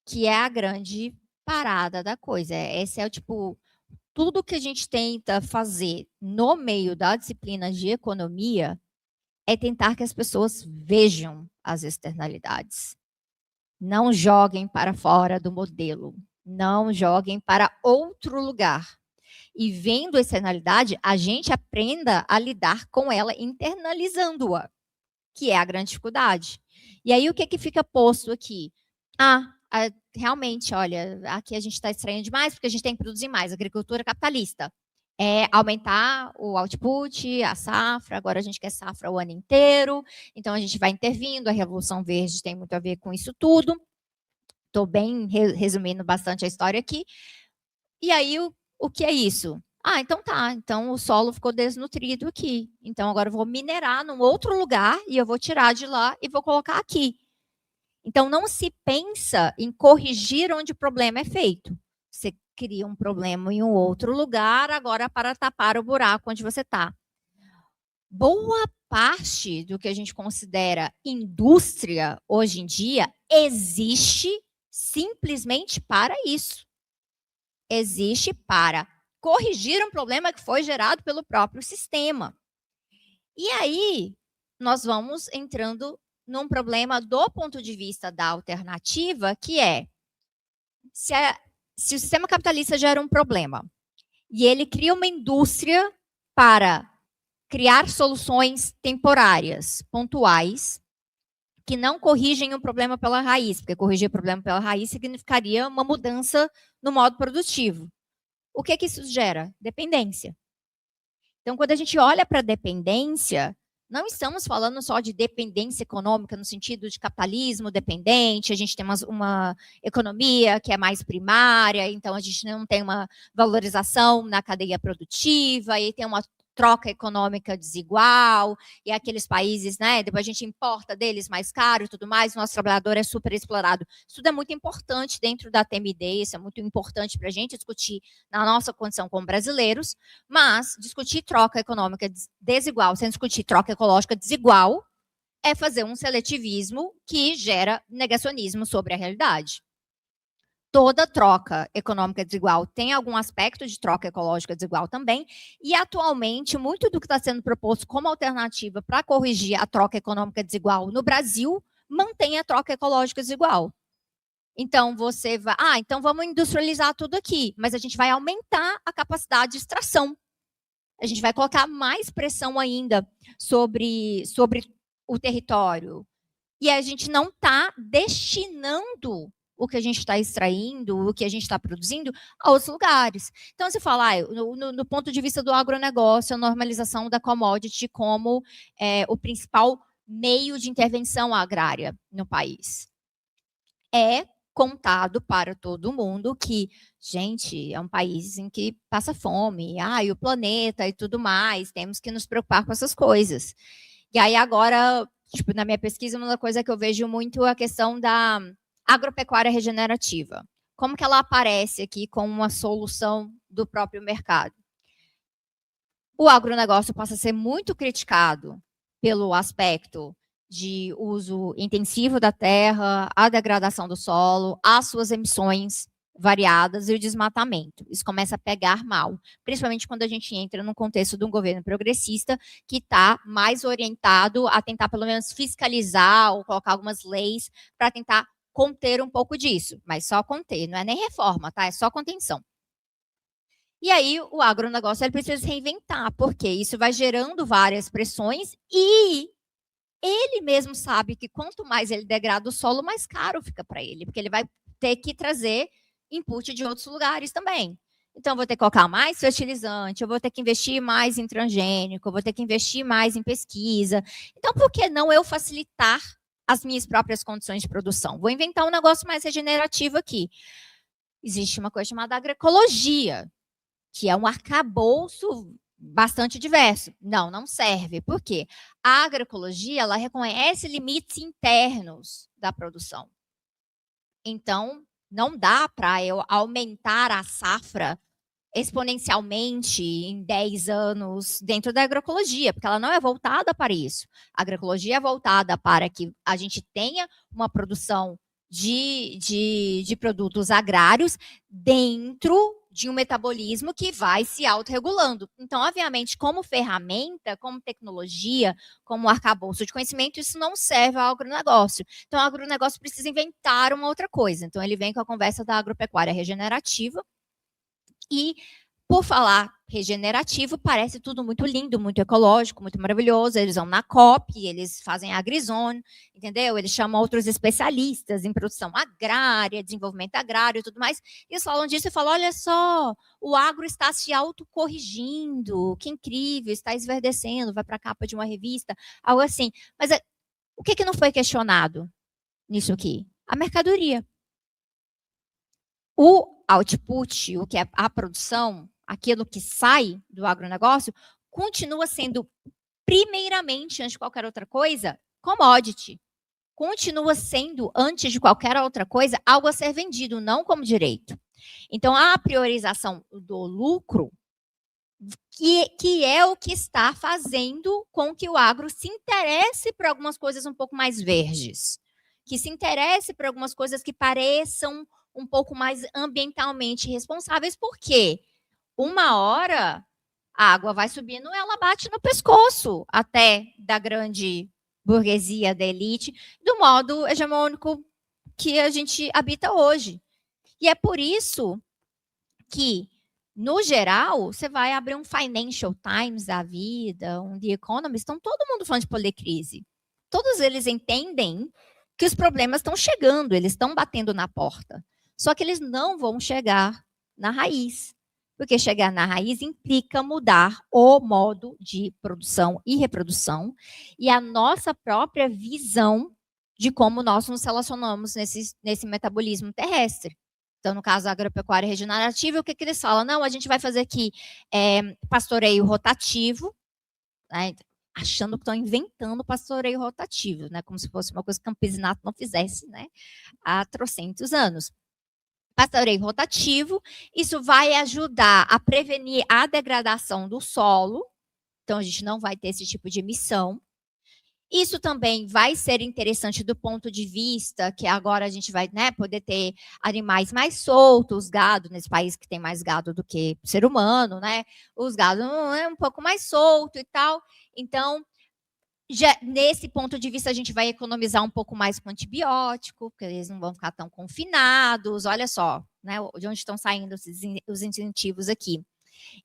[SPEAKER 4] que é a grande parada da coisa. Esse é o tipo, tudo que a gente tenta fazer no meio da disciplina de economia é tentar que as pessoas vejam as externalidades. Não joguem para fora do modelo, não joguem para outro lugar. E vendo a externalidade, a gente aprenda a lidar com ela internalizando-a, que é a grande dificuldade. E aí, o que fica posto aqui? Realmente, olha, aqui a gente está extraindo demais porque a gente tem que produzir mais. Agricultura capitalista. É aumentar o output, a safra, agora a gente quer safra o ano inteiro, então a gente vai intervindo, a Revolução Verde tem muito a ver com isso tudo. Estou bem resumindo bastante a história aqui. E aí, o que é isso? Então tá, então o solo ficou desnutrido aqui. Então agora eu vou minerar num outro lugar e eu vou tirar de lá e vou colocar aqui. Então não se pensa em corrigir onde o problema é feito. Você cria um problema em um outro lugar, agora para tapar o buraco onde você está. Boa parte do que a gente considera indústria hoje em dia existe simplesmente para isso. Existe para corrigir um problema que foi gerado pelo próprio sistema. E aí, nós vamos entrando num problema do ponto de vista da alternativa, que é, se o sistema capitalista gera um problema e ele cria uma indústria para criar soluções temporárias, pontuais, que não corrigem o problema pela raiz, porque corrigir o problema pela raiz significaria uma mudança no modo produtivo. O que isso gera? Dependência. Então, quando a gente olha para a dependência, não estamos falando só de dependência econômica no sentido de capitalismo dependente, a gente tem uma economia que é mais primária, então a gente não tem uma valorização na cadeia produtiva, e tem uma troca econômica desigual, e aqueles países, né, depois a gente importa deles mais caro e tudo mais, o nosso trabalhador é super explorado. Isso tudo é muito importante dentro da TMD, isso é muito importante para a gente discutir na nossa condição como brasileiros, mas discutir troca econômica desigual, sem discutir troca ecológica desigual, é fazer um seletivismo que gera negacionismo sobre a realidade. toda troca econômica desigual tem algum aspecto de troca ecológica desigual também, e atualmente muito do que está sendo proposto como alternativa para corrigir a troca econômica desigual no Brasil mantém a troca ecológica desigual. Então você vai, então vamos industrializar tudo aqui, mas a gente vai aumentar a capacidade de extração. A gente vai colocar mais pressão ainda sobre o território. E a gente não está destinando o que a gente está extraindo, o que a gente está produzindo, a outros lugares. Então, você fala, no ponto de vista do agronegócio, a normalização da commodity como o principal meio de intervenção agrária no país. É contado para todo mundo que, gente, é um país em que passa fome, e o planeta e tudo mais, temos que nos preocupar com essas coisas. E aí agora, tipo, na minha pesquisa, uma coisa que eu vejo muito é a questão da agropecuária regenerativa. Como que ela aparece aqui como uma solução do próprio mercado? O agronegócio passa a ser muito criticado pelo aspecto de uso intensivo da terra, a degradação do solo, as suas emissões variadas e o desmatamento. Isso começa a pegar mal, principalmente quando a gente entra num contexto de um governo progressista que está mais orientado a tentar, pelo menos, fiscalizar ou colocar algumas leis para tentar conter um pouco disso, mas só conter, não é nem reforma, tá? É só contenção. E aí o agronegócio ele precisa se reinventar, porque isso vai gerando várias pressões e ele mesmo sabe que quanto mais ele degrada o solo, mais caro fica para ele, porque ele vai ter que trazer input de outros lugares também. Então, eu vou ter que colocar mais fertilizante, eu vou ter que investir mais em transgênico, eu vou ter que investir mais em pesquisa. Então, por que não eu facilitar as minhas próprias condições de produção? Vou inventar um negócio mais regenerativo aqui. Existe uma coisa chamada agroecologia, que é um arcabouço bastante diverso. Não serve. Por quê? A agroecologia, ela reconhece limites internos da produção. Então, não dá para eu aumentar a safra exponencialmente em 10 anos dentro da agroecologia, porque ela não é voltada para isso. A agroecologia é voltada para que a gente tenha uma produção de produtos agrários dentro de um metabolismo que vai se autorregulando. Então, obviamente, como ferramenta, como tecnologia, como arcabouço de conhecimento, isso não serve ao agronegócio. Então, o agronegócio precisa inventar uma outra coisa. Então, ele vem com a conversa da agropecuária regenerativa e, por falar regenerativo, parece tudo muito lindo, muito ecológico, muito maravilhoso. Eles vão na COP, eles fazem agrizone, entendeu? Eles chamam outros especialistas em produção agrária, desenvolvimento agrário e tudo mais. E eles falam disso e falam, olha só, o agro está se autocorrigindo, que incrível, está esverdecendo, vai para a capa de uma revista, algo assim. Mas o que não foi questionado nisso aqui? A mercadoria. O output, o que é a produção, aquilo que sai do agronegócio, continua sendo, primeiramente, antes de qualquer outra coisa, commodity. Continua sendo, antes de qualquer outra coisa, algo a ser vendido, não como direito. Então, a priorização do lucro, que é o que está fazendo com que o agro se interesse por algumas coisas um pouco mais verdes, que se interesse por algumas coisas que pareçam um pouco mais ambientalmente responsáveis, porque uma hora a água vai subindo, ela bate no pescoço até da grande burguesia, da elite, do modo hegemônico que a gente habita hoje. E é por isso que, no geral, você vai abrir um Financial Times da vida, um The Economist, estão todo mundo falando de policrise. Todos eles entendem que os problemas estão chegando, eles estão batendo na porta. Só que eles não vão chegar na raiz, porque chegar na raiz implica mudar o modo de produção e reprodução e a nossa própria visão de como nós nos relacionamos nesse metabolismo terrestre. Então, no caso da agropecuária regenerativa, o que eles falam? Não, a gente vai fazer aqui pastoreio rotativo, né? Achando que estão inventando pastoreio rotativo, né? Como se fosse uma coisa que o campesinato não fizesse, né? Há trocentos anos. Pastoreio rotativo, isso vai ajudar a prevenir a degradação do solo, então a gente não vai ter esse tipo de emissão. Isso também vai ser interessante do ponto de vista que agora a gente vai, né, poder ter animais mais soltos, gado, nesse país que tem mais gado do que ser humano, né? Os gados é um pouco mais solto e tal. Então, já, nesse ponto de vista, a gente vai economizar um pouco mais com antibiótico, porque eles não vão ficar tão confinados. Olha só, né, de onde estão saindo os incentivos aqui.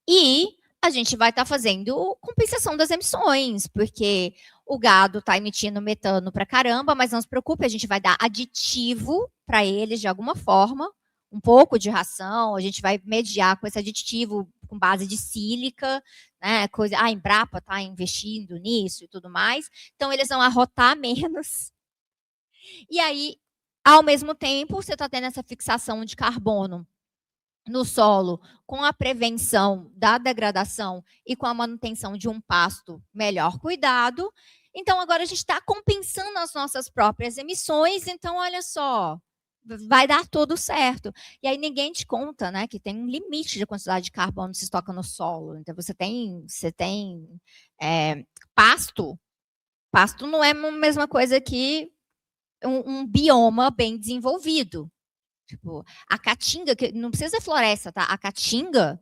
[SPEAKER 4] E a gente vai estar fazendo compensação das emissões, porque o gado está emitindo metano para caramba, mas não se preocupe, a gente vai dar aditivo para eles de alguma forma, um pouco de ração, a gente vai mediar com esse aditivo com base de sílica, né? Coisa, a Embrapa está investindo nisso e tudo mais, então eles vão arrotar menos. E aí, ao mesmo tempo, você está tendo essa fixação de carbono no solo, com a prevenção da degradação e com a manutenção de um pasto melhor cuidado. Então, agora a gente está compensando as nossas próprias emissões. Então, olha só, vai dar tudo certo. E aí ninguém te conta, né, que tem um limite de quantidade de carbono que se estoca no solo. Então, você tem pasto. Pasto não é a mesma coisa que um bioma bem desenvolvido. Tipo, a caatinga, que não precisa ser floresta, tá? A caatinga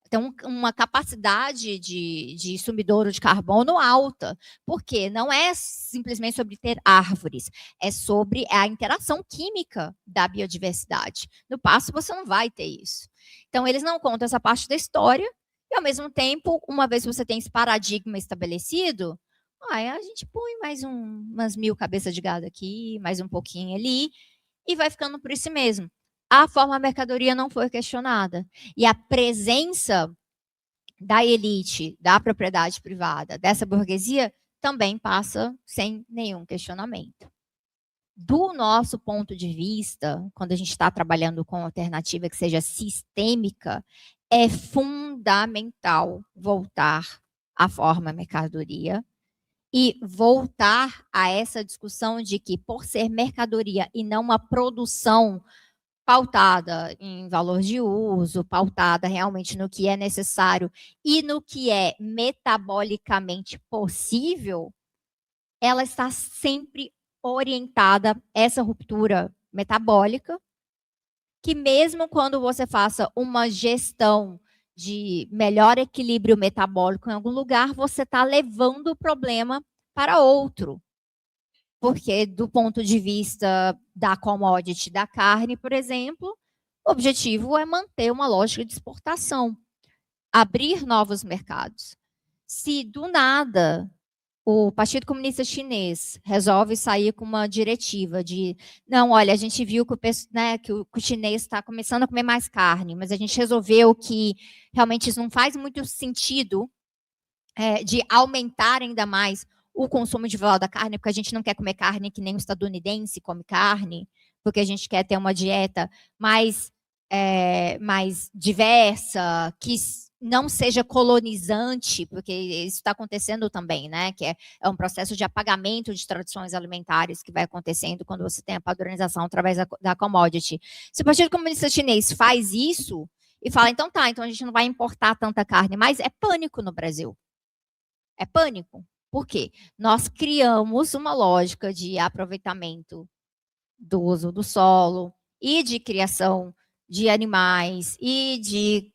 [SPEAKER 4] tem uma capacidade de sumidouro de carbono alta. Por quê? Não é simplesmente sobre ter árvores, é sobre a interação química da biodiversidade. No pasto, você não vai ter isso. Então, eles não contam essa parte da história, e, ao mesmo tempo, uma vez que você tem esse paradigma estabelecido, a gente põe mais umas 1000 cabeças de gado aqui, mais um pouquinho ali, e vai ficando por isso mesmo. A forma mercadoria não foi questionada. E a presença da elite, da propriedade privada, dessa burguesia, também passa sem nenhum questionamento. Do nosso ponto de vista, quando a gente está trabalhando com alternativa que seja sistêmica, é fundamental voltar à forma mercadoria e voltar a essa discussão de que, por ser mercadoria e não uma produção pautada em valor de uso, pautada realmente no que é necessário e no que é metabolicamente possível, ela está sempre orientada, essa ruptura metabólica, que mesmo quando você faça uma gestão de melhor equilíbrio metabólico em algum lugar, você está levando o problema para outro. Porque, do ponto de vista da commodity da carne, por exemplo, o objetivo é manter uma lógica de exportação, abrir novos mercados. Se, do nada, o Partido Comunista Chinês resolve sair com uma diretiva de, não, olha, a gente viu que o chinês está começando a comer mais carne, mas a gente resolveu que realmente isso não faz muito sentido de aumentar ainda mais o consumo de valor da carne, porque a gente não quer comer carne que nem o estadunidense come carne, porque a gente quer ter uma dieta mais diversa, que não seja colonizante, porque isso está acontecendo também, né? Que é um processo de apagamento de tradições alimentares que vai acontecendo quando você tem a padronização através da commodity. Se o Partido Comunista Chinês faz isso e fala, então tá, então a gente não vai importar tanta carne, mas é pânico no Brasil. É pânico. Por quê? Nós criamos uma lógica de aproveitamento do uso do solo e de criação de animais e de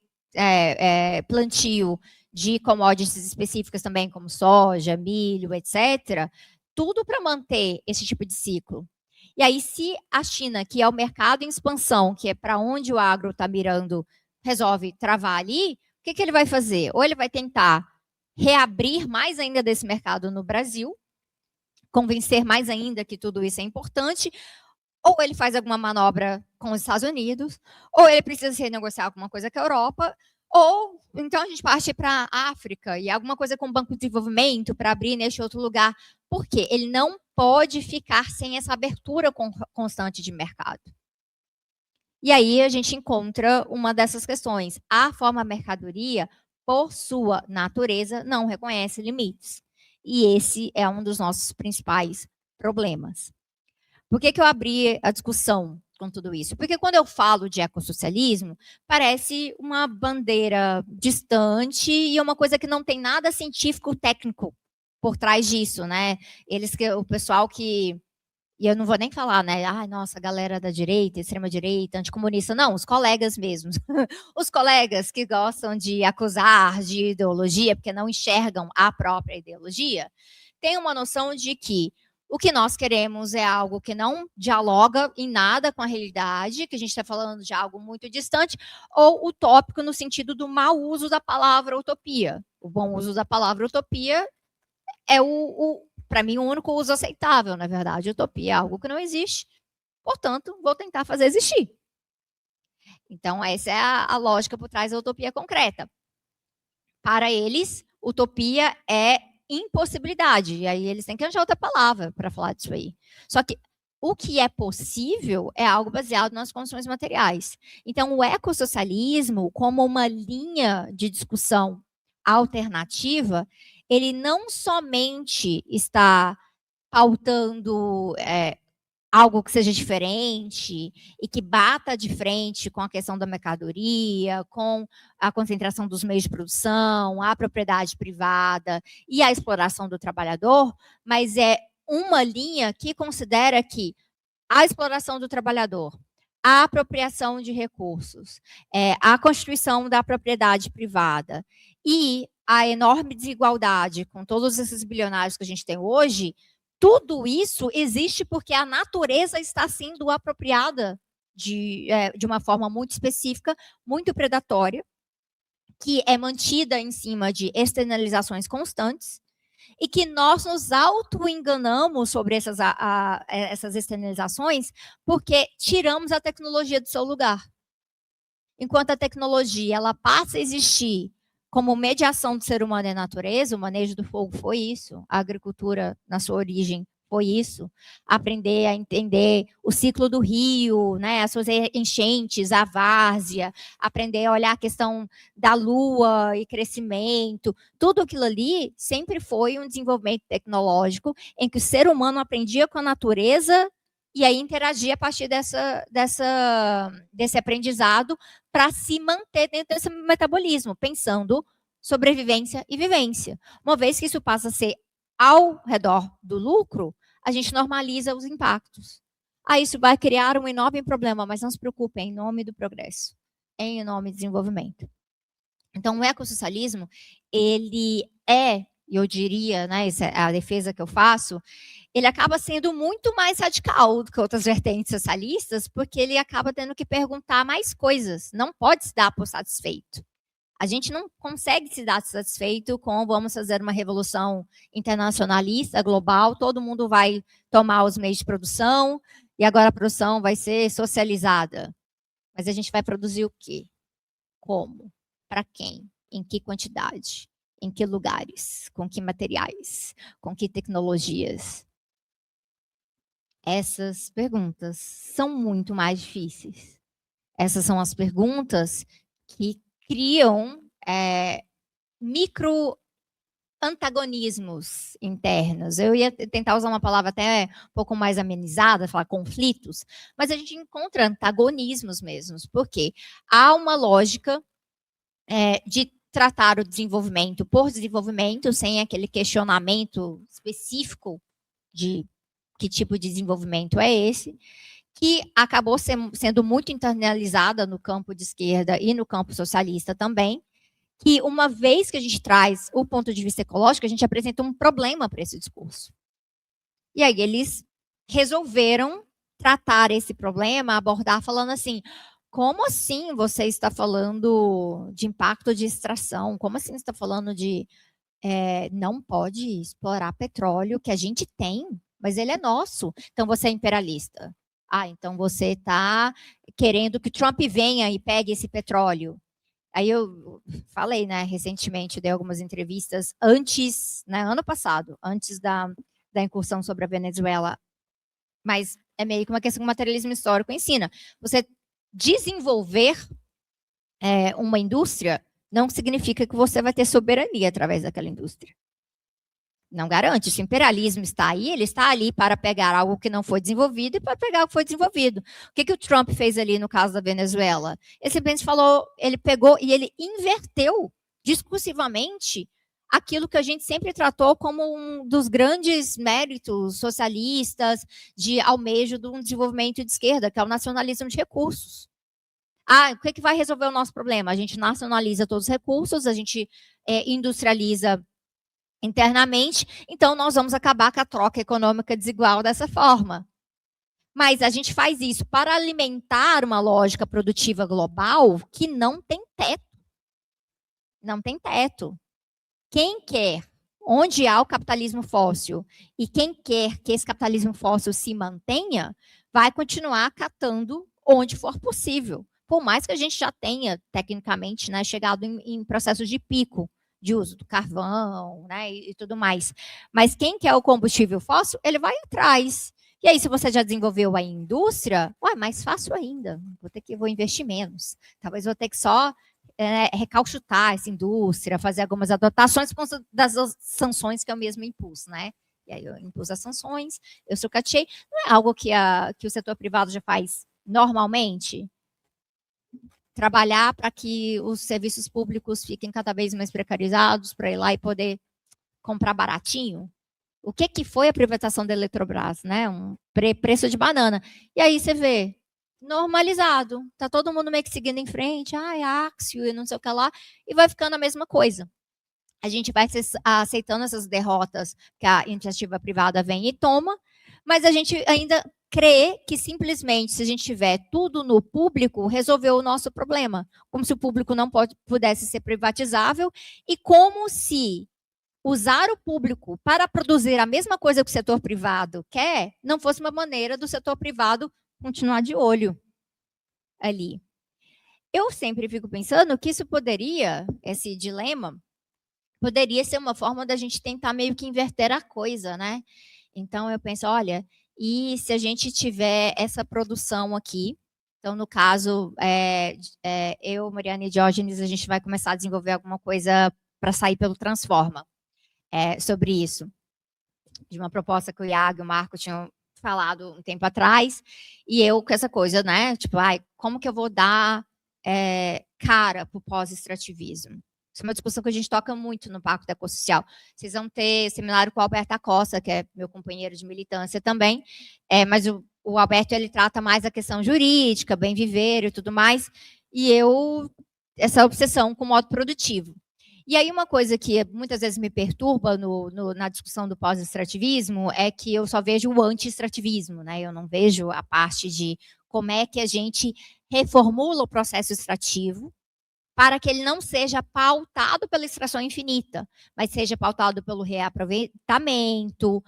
[SPEAKER 4] plantio de commodities específicas também, como soja, milho, etc., tudo para manter esse tipo de ciclo. E aí, se a China, que é o mercado em expansão, que é para onde o agro está mirando, resolve travar ali, o que ele vai fazer? Ou ele vai tentar reabrir mais ainda desse mercado no Brasil, convencer mais ainda que tudo isso é importante, ou ele faz alguma manobra com os Estados Unidos, ou ele precisa renegociar alguma coisa com a Europa, ou então a gente parte para a África e alguma coisa com o Banco de Desenvolvimento para abrir neste outro lugar. Por quê? Ele não pode ficar sem essa abertura constante de mercado. E aí a gente encontra uma dessas questões. A forma mercadoria, por sua natureza, não reconhece limites. E esse é um dos nossos principais problemas. Por que eu abri a discussão com tudo isso? Porque quando eu falo de ecossocialismo, parece uma bandeira distante e uma coisa que não tem nada científico técnico por trás disso, né? O pessoal que... E eu não vou nem falar, né? Ai, nossa, a galera da direita, extrema-direita, anticomunista. Não, os colegas mesmos. Os colegas que gostam de acusar de ideologia, porque não enxergam a própria ideologia, têm uma noção de que o que nós queremos é algo que não dialoga em nada com a realidade, que a gente está falando de algo muito distante, ou utópico no sentido do mau uso da palavra utopia. O bom uso da palavra utopia é para mim, o único uso aceitável, na verdade. Utopia é algo que não existe, portanto, vou tentar fazer existir. Então, essa é a lógica por trás da utopia concreta. Para eles, utopia é impossibilidade, e aí eles têm que arranjar outra palavra para falar disso aí. Só que o que é possível é algo baseado nas condições materiais. Então, o ecossocialismo, como uma linha de discussão alternativa, ele não somente está pautando algo que seja diferente e que bata de frente com a questão da mercadoria, com a concentração dos meios de produção, a propriedade privada e a exploração do trabalhador, mas é uma linha que considera que a exploração do trabalhador, a apropriação de recursos, a constituição da propriedade privada e a enorme desigualdade com todos esses bilionários que a gente tem hoje, tudo isso existe porque a natureza está sendo apropriada de uma forma muito específica, muito predatória, que é mantida em cima de externalizações constantes, e que nós nos auto-enganamos sobre essas externalizações porque tiramos a tecnologia do seu lugar. Enquanto a tecnologia ela passa a existir como mediação do ser humano e natureza, o manejo do fogo foi isso, a agricultura na sua origem foi isso, aprender a entender o ciclo do rio, né, as suas enchentes, a várzea, aprender a olhar a questão da lua e crescimento, tudo aquilo ali sempre foi um desenvolvimento tecnológico em que o ser humano aprendia com a natureza e aí interagia a partir desse aprendizado para se manter dentro desse metabolismo, pensando sobrevivência e vivência. Uma vez que isso passa a ser ao redor do lucro, a gente normaliza os impactos. Aí isso vai criar um enorme problema, mas não se preocupem, em nome do progresso, em nome do desenvolvimento. Então, o ecossocialismo, ele eu diria, né, essa é a defesa que eu faço, ele acaba sendo muito mais radical do que outras vertentes socialistas, porque ele acaba tendo que perguntar mais coisas, não pode se dar por satisfeito. A gente não consegue se dar satisfeito com vamos fazer uma revolução internacionalista, global, todo mundo vai tomar os meios de produção e agora a produção vai ser socializada. Mas a gente vai produzir o quê? Como? Para quem? Em que quantidade? Em que lugares? Com que materiais? Com que tecnologias? Essas perguntas são muito mais difíceis. Essas são as perguntas que criam micro-antagonismos internos. Eu ia tentar usar uma palavra até um pouco mais amenizada, falar conflitos, mas a gente encontra antagonismos mesmos, porque há uma lógica de tratar o desenvolvimento por desenvolvimento, sem aquele questionamento específico de que tipo de desenvolvimento é esse, que acabou sendo muito internalizada no campo de esquerda e no campo socialista também, que uma vez que a gente traz o ponto de vista ecológico, a gente apresenta um problema para esse discurso. E aí eles resolveram tratar esse problema, abordar falando assim, como assim você está falando de impacto de extração? Como assim você está falando de não pode explorar petróleo que a gente tem, mas ele é nosso. Então você é imperialista. Então você está querendo que Trump venha e pegue esse petróleo. Aí eu falei, né, recentemente, dei algumas entrevistas antes, né, ano passado, antes da incursão sobre a Venezuela. Mas é meio que uma questão que o materialismo histórico ensina. Você desenvolver uma indústria não significa que você vai ter soberania através daquela indústria. Não garante. Se o imperialismo está aí, ele está ali para pegar algo que não foi desenvolvido e para pegar o que foi desenvolvido. O que o Trump fez ali no caso da Venezuela? Ele simplesmente falou, ele pegou e ele inverteu discursivamente aquilo que a gente sempre tratou como um dos grandes méritos socialistas de almejo de um desenvolvimento de esquerda, que é o nacionalismo de recursos. O que vai resolver o nosso problema? A gente nacionaliza todos os recursos, a gente industrializa internamente, então nós vamos acabar com a troca econômica desigual dessa forma. Mas a gente faz isso para alimentar uma lógica produtiva global que não tem teto. Não tem teto. Quem quer, onde há o capitalismo fóssil, e quem quer que esse capitalismo fóssil se mantenha, vai continuar catando onde for possível. Por mais que a gente já tenha, tecnicamente, né, chegado em processos de pico de uso do carvão, né, e tudo mais. Mas quem quer o combustível fóssil, ele vai atrás. E aí, se você já desenvolveu a indústria, mais fácil ainda. Vou investir menos. Talvez vou ter que só recauchutar essa indústria, fazer algumas adotações das sanções que eu mesmo impus, né? E aí eu impus as sanções, eu sucateei. Não é algo que o setor privado já faz normalmente? Trabalhar para que os serviços públicos fiquem cada vez mais precarizados, para ir lá e poder comprar baratinho? O que foi a privatização da Eletrobras, né? Um preço de banana. E aí você vê, normalizado. Tá todo mundo meio que seguindo em frente, Axio e não sei o que lá, e vai ficando a mesma coisa. A gente vai aceitando essas derrotas que a iniciativa privada vem e toma, mas a gente ainda crê que simplesmente, se a gente tiver tudo no público, resolveu o nosso problema. Como se o público não pudesse ser privatizável e como se usar o público para produzir a mesma coisa que o setor privado quer, não fosse uma maneira do setor privado continuar de olho ali. Eu sempre fico pensando que isso poderia, esse dilema, poderia ser uma forma da gente tentar meio que inverter a coisa, né? Então, eu penso, olha, e se a gente tiver essa produção aqui, então, no caso, eu, Mariana e Diógenes, a gente vai começar a desenvolver alguma coisa para sair pelo Transforma. Sobre isso, de uma proposta que o Iago e o Marco tinham falado um tempo atrás, e eu com essa coisa, né, tipo, como que eu vou dar cara para o pós-extrativismo? Isso é uma discussão que a gente toca muito no Pacto Ecossocial. Vocês vão ter seminário com o Alberto Acosta, que é meu companheiro de militância também, mas o Alberto, ele trata mais a questão jurídica, bem viver e tudo mais, e eu, essa obsessão com o modo produtivo. E aí uma coisa que muitas vezes me perturba na discussão do pós-extrativismo é que eu só vejo o anti-extrativismo, né? Eu não vejo a parte de como é que a gente reformula o processo extrativo para que ele não seja pautado pela extração infinita, mas seja pautado pelo reaproveitamento,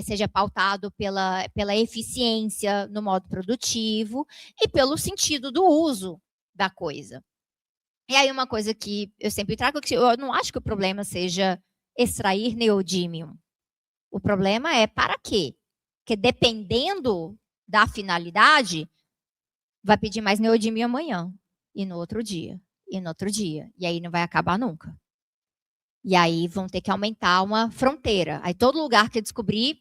[SPEAKER 4] seja pautado pela eficiência no modo produtivo e pelo sentido do uso da coisa. E aí uma coisa que eu sempre trago, que eu não acho que o problema seja extrair neodímio. O problema é para quê? Porque dependendo da finalidade, vai pedir mais neodímio amanhã, e no outro dia, e no outro dia. E aí não vai acabar nunca. E aí vão ter que aumentar uma fronteira. Aí todo lugar que descobrir,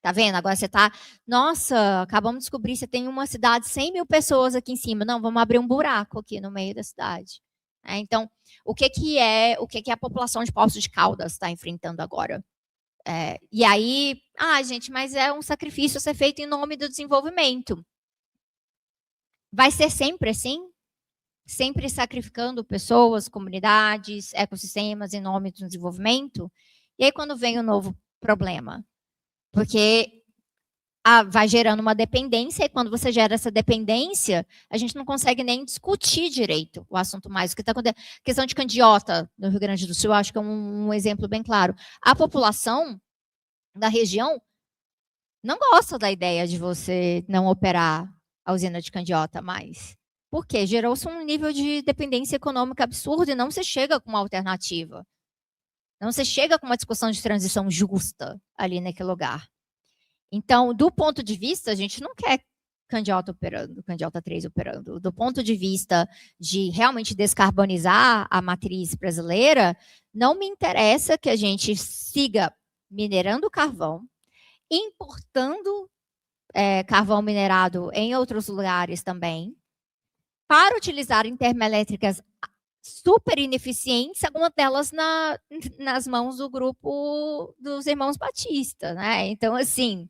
[SPEAKER 4] tá vendo? Agora você tá, nossa, acabamos de descobrir, você tem uma cidade, 100 mil pessoas aqui em cima. Não, vamos abrir um buraco aqui no meio da cidade. Então, o que é a população de Poços de Caldas está enfrentando agora? E aí, gente, mas é um sacrifício a ser feito em nome do desenvolvimento. Vai ser sempre assim? Sempre sacrificando pessoas, comunidades, ecossistemas em nome do desenvolvimento? E aí, quando vem o novo problema? Porque vai gerando uma dependência, e quando você gera essa dependência, a gente não consegue nem discutir direito o assunto mais. O que está acontecendo? A questão de Candiota, no Rio Grande do Sul, eu acho que é um exemplo bem claro. A população da região não gosta da ideia de você não operar a usina de Candiota mais. Por quê? Gerou-se um nível de dependência econômica absurdo e não se chega com uma alternativa. Não se chega com uma discussão de transição justa ali naquele lugar. Então, do ponto de vista, a gente não quer Candiota operando, Candiota 3 operando. Do ponto de vista de realmente descarbonizar a matriz brasileira, não me interessa que a gente siga minerando carvão, importando carvão minerado em outros lugares também, para utilizar termoelétricas super ineficientes, algumas delas nas mãos do grupo dos Irmãos Batista, né? Então, assim,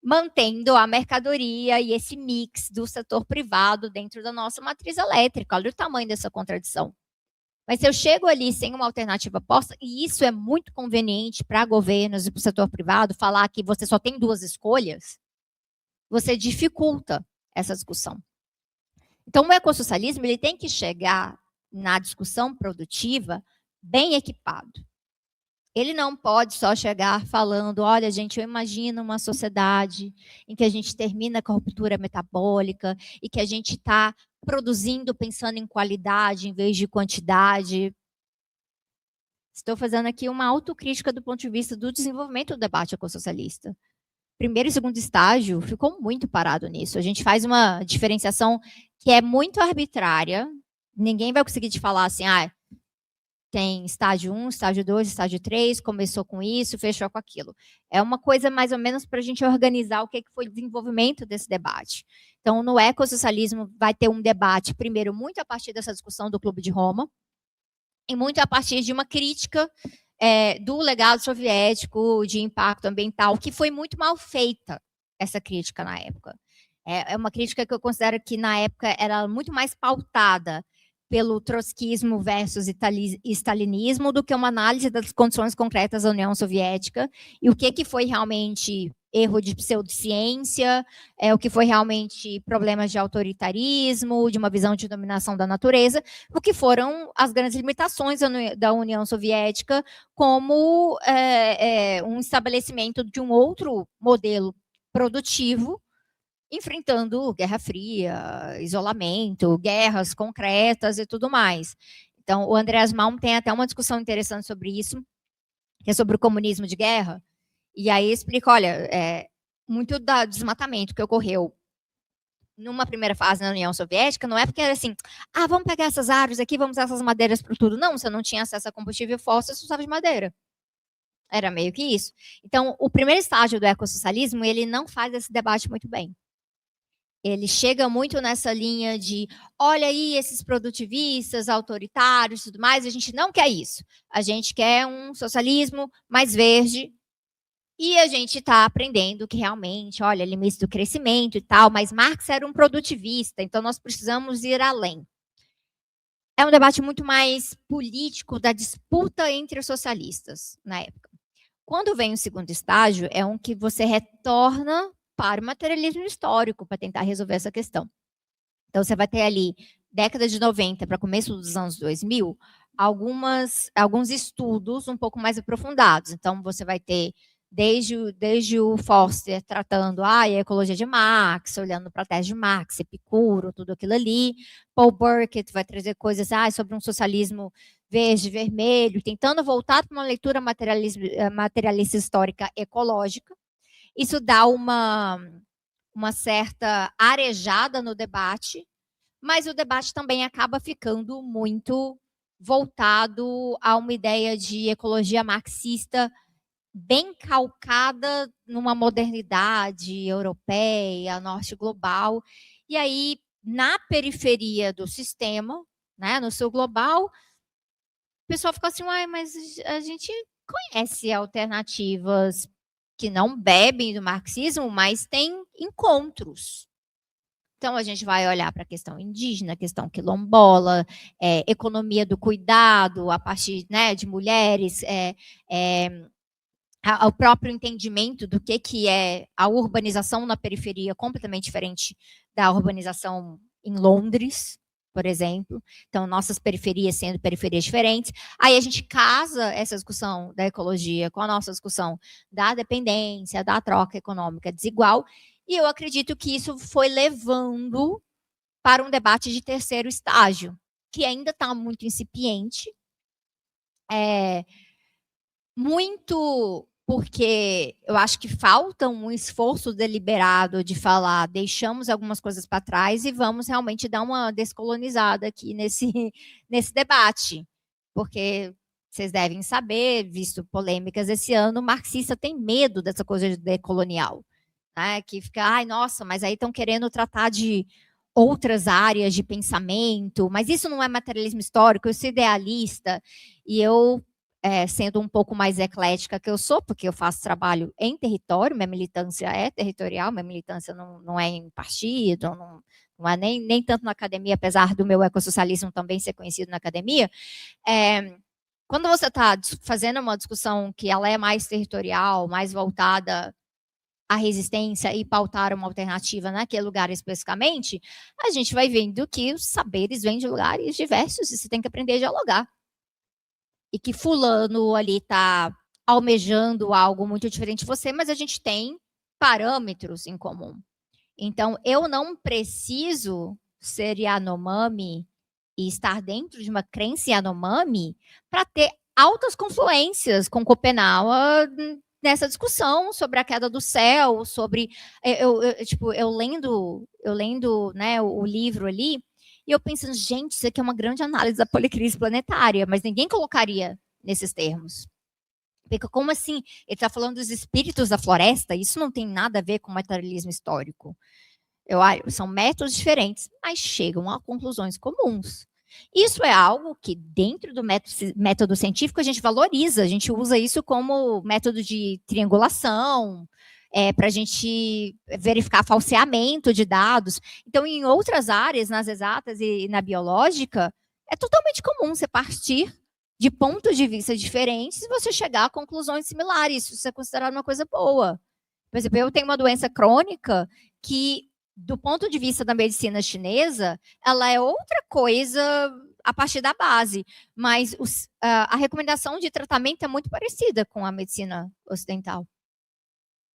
[SPEAKER 4] mantendo a mercadoria e esse mix do setor privado dentro da nossa matriz elétrica. Olha o tamanho dessa contradição. Mas se eu chego ali sem uma alternativa posta, e isso é muito conveniente para governos e para o setor privado, falar que você só tem 2 escolhas, você dificulta essa discussão. Então, o ecossocialismo ele tem que chegar na discussão produtiva bem equipado. Ele não pode só chegar falando, olha, gente, eu imagino uma sociedade em que a gente termina com a ruptura metabólica e que a gente está produzindo pensando em qualidade em vez de quantidade. Estou fazendo aqui uma autocrítica do ponto de vista do desenvolvimento do debate ecossocialista. Primeiro e segundo estágio ficou muito parado nisso. A gente faz uma diferenciação que é muito arbitrária. Ninguém vai conseguir te falar assim, tem estágio 1, estágio 2, estágio 3, começou com isso, fechou com aquilo. É uma coisa mais ou menos para a gente organizar o que foi o desenvolvimento desse debate. Então, no ecossocialismo vai ter um debate, primeiro, muito a partir dessa discussão do Clube de Roma, e muito a partir de uma crítica do legado soviético, de impacto ambiental, que foi muito mal feita, essa crítica na época. É uma crítica que eu considero que, na época, era muito mais pautada pelo trotskismo versus stalinismo do que uma análise das condições concretas da União Soviética e o que foi realmente erro de pseudociência, o que foi realmente problemas de autoritarismo, de uma visão de dominação da natureza, o que foram as grandes limitações da União Soviética como um estabelecimento de um outro modelo produtivo, enfrentando Guerra Fria, isolamento, guerras concretas e tudo mais. Então, o Andreas Malm tem até uma discussão interessante sobre isso, que é sobre o comunismo de guerra, e aí explica, olha, muito do desmatamento que ocorreu numa primeira fase na União Soviética, não é porque era assim, vamos pegar essas árvores aqui, vamos usar essas madeiras para tudo. Não, você não tinha acesso a combustível fóssil, você usava de madeira. Era meio que isso. Então, o primeiro estágio do ecossocialismo, ele não faz esse debate muito bem. Ele chega muito nessa linha de, olha aí esses produtivistas, autoritários e tudo mais, a gente não quer isso. A gente quer um socialismo mais verde e a gente está aprendendo que realmente, olha, limite do crescimento e tal, mas Marx era um produtivista, então nós precisamos ir além. É um debate muito mais político da disputa entre os socialistas na época. Quando vem o segundo estágio, é um que você retorna para o materialismo histórico, para tentar resolver essa questão. Então, você vai ter ali, década de 90 para começo dos anos 2000, alguns estudos um pouco mais aprofundados. Então, você vai ter, desde o Forster tratando a ecologia de Marx, olhando para a tese de Marx, Epicuro, tudo aquilo ali. Paul Burkett vai trazer coisas sobre um socialismo verde, vermelho, tentando voltar para uma leitura materialista histórica ecológica. Isso dá uma certa arejada no debate, mas o debate também acaba ficando muito voltado a uma ideia de ecologia marxista bem calcada numa modernidade europeia, norte global. E aí, na periferia do sistema, né, no sul global, o pessoal fica assim, mas a gente conhece alternativas que não bebem do marxismo, mas têm encontros. Então, a gente vai olhar para a questão indígena, a questão quilombola, economia do cuidado, a partir, né, de mulheres, o próprio entendimento do que é a urbanização na periferia, completamente diferente da urbanização em Londres, por exemplo. Então, nossas periferias sendo periferias diferentes. Aí a gente casa essa discussão da ecologia com a nossa discussão da dependência, da troca econômica desigual, e eu acredito que isso foi levando para um debate de terceiro estágio, que ainda está muito incipiente, muito porque eu acho que falta um esforço deliberado de falar, deixamos algumas coisas para trás e vamos realmente dar uma descolonizada aqui nesse debate. Porque vocês devem saber, visto polêmicas esse ano, o marxista tem medo dessa coisa de decolonial. Né? Que fica, nossa, mas aí estão querendo tratar de outras áreas de pensamento, mas isso não é materialismo histórico, eu sou idealista, e eu, sendo um pouco mais eclética que eu sou, porque eu faço trabalho em território, minha militância é territorial, minha militância não é em partido, não é nem tanto na academia, apesar do meu ecossocialismo também ser conhecido na academia. Quando você está fazendo uma discussão que ela é mais territorial, mais voltada à resistência e pautar uma alternativa naquele lugar especificamente, a gente vai vendo que os saberes vêm de lugares diversos e você tem que aprender a dialogar. E que fulano ali está almejando algo muito diferente de você, mas a gente tem parâmetros em comum. Então, eu não preciso ser Yanomami e estar dentro de uma crença Yanomami para ter altas confluências com Copenhague nessa discussão sobre a queda do céu, sobre eu lendo, né, o livro ali, e eu pensando, gente, isso aqui é uma grande análise da policrise planetária, mas ninguém colocaria nesses termos. Porque como assim? Ele está falando dos espíritos da floresta, isso não tem nada a ver com materialismo histórico. São métodos diferentes, mas chegam a conclusões comuns. Isso é algo que, dentro do método científico, a gente valoriza, a gente usa isso como método de triangulação, para a gente verificar falseamento de dados. Então, em outras áreas, nas exatas e na biológica, é totalmente comum você partir de pontos de vista diferentes e você chegar a conclusões similares. Isso é considerado uma coisa boa. Por exemplo, eu tenho uma doença crônica que, do ponto de vista da medicina chinesa, ela é outra coisa a partir da base, mas a recomendação de tratamento é muito parecida com a medicina ocidental.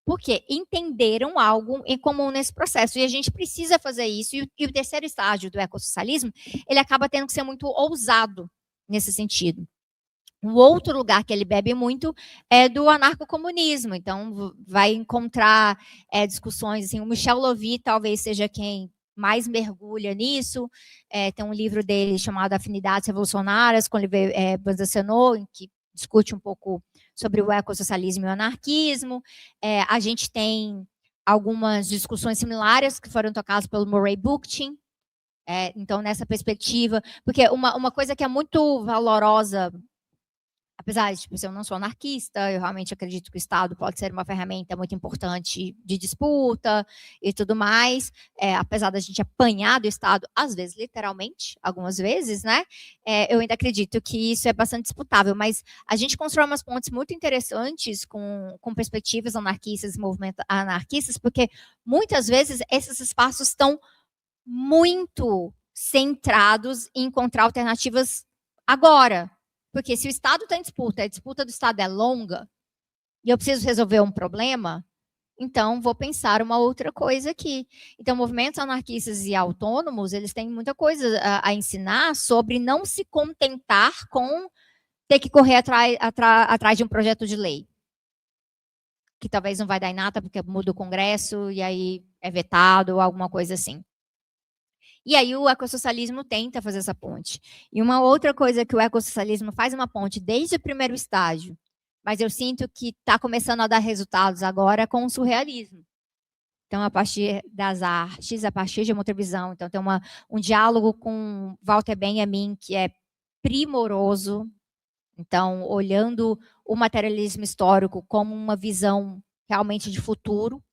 [SPEAKER 4] Porque entenderam algo em comum nesse processo, e a gente precisa fazer isso, e o terceiro estágio do ecossocialismo, ele acaba tendo que ser muito ousado nesse sentido. Um outro lugar que ele bebe muito é do anarcocomunismo. Então, vai encontrar discussões, assim, o Michel Lovy talvez seja quem mais mergulha nisso. Tem um livro dele chamado Afinidades Revolucionárias, com Olivier Benzacenot, em que discute um pouco sobre o ecossocialismo e o anarquismo. A gente tem algumas discussões similares que foram tocadas pelo Murray Bookchin. Então, nessa perspectiva, porque uma coisa que é muito valorosa, apesar de eu não sou anarquista, eu realmente acredito que o Estado pode ser uma ferramenta muito importante de disputa e tudo mais, apesar da gente apanhar do Estado, às vezes, literalmente, algumas vezes, né? Eu ainda acredito que isso é bastante disputável, mas a gente constrói umas pontes muito interessantes com perspectivas anarquistas e movimentos anarquistas, porque muitas vezes esses espaços estão muito centrados em encontrar alternativas agora. Porque se o Estado está em disputa, a disputa do Estado é longa, e eu preciso resolver um problema, então vou pensar uma outra coisa aqui. Então, movimentos anarquistas e autônomos, eles têm muita coisa a ensinar sobre não se contentar com ter que correr atrás de um projeto de lei, que talvez não vai dar em nada, porque muda o Congresso, e aí é vetado, ou alguma coisa assim. E aí o ecossocialismo tenta fazer essa ponte. E uma outra coisa que o ecossocialismo faz uma ponte desde o primeiro estágio, mas eu sinto que está começando a dar resultados agora com o surrealismo. Então, a partir das artes, a partir de uma outra visão. Então, tem um diálogo com Walter Benjamin que é primoroso. Então, olhando o materialismo histórico como uma visão realmente de futuro,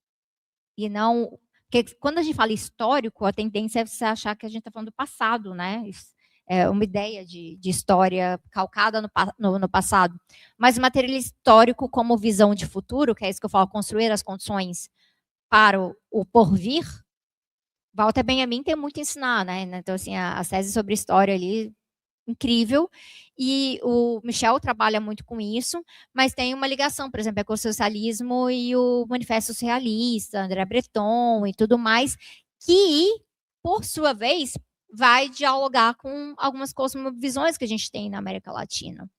[SPEAKER 4] e não... Porque quando a gente fala histórico, a tendência é você achar que a gente está falando do passado, né? É uma ideia de história calcada no passado. Mas o materialismo histórico como visão de futuro, que é isso que eu falo, construir as condições para o porvir, Walter Benjamin tem muito a ensinar, né? Então, assim, a tese sobre história ali, incrível, e o Michel trabalha muito com isso, mas tem uma ligação, por exemplo, com o socialismo e o Manifesto Socialista, André Breton e tudo mais, que, por sua vez, vai dialogar com algumas cosmovisões que a gente tem na América Latina.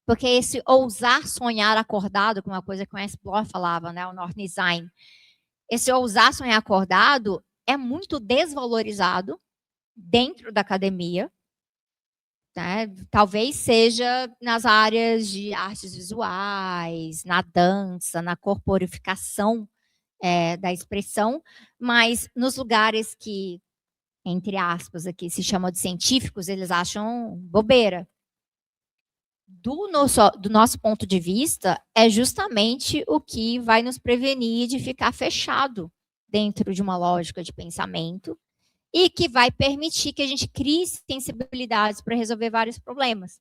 [SPEAKER 4] Porque esse ousar sonhar acordado, com uma coisa que o Explore falava, né, o Norddesign, esse ousar sonhar acordado é muito desvalorizado dentro da academia, né? Talvez seja nas áreas de artes visuais, na dança, na corporificação da expressão, mas nos lugares que entre aspas aqui, se chamam de científicos, eles acham bobeira. Do nosso ponto de vista, é justamente o que vai nos prevenir de ficar fechado dentro de uma lógica de pensamento e que vai permitir que a gente crie sensibilidades para resolver vários problemas.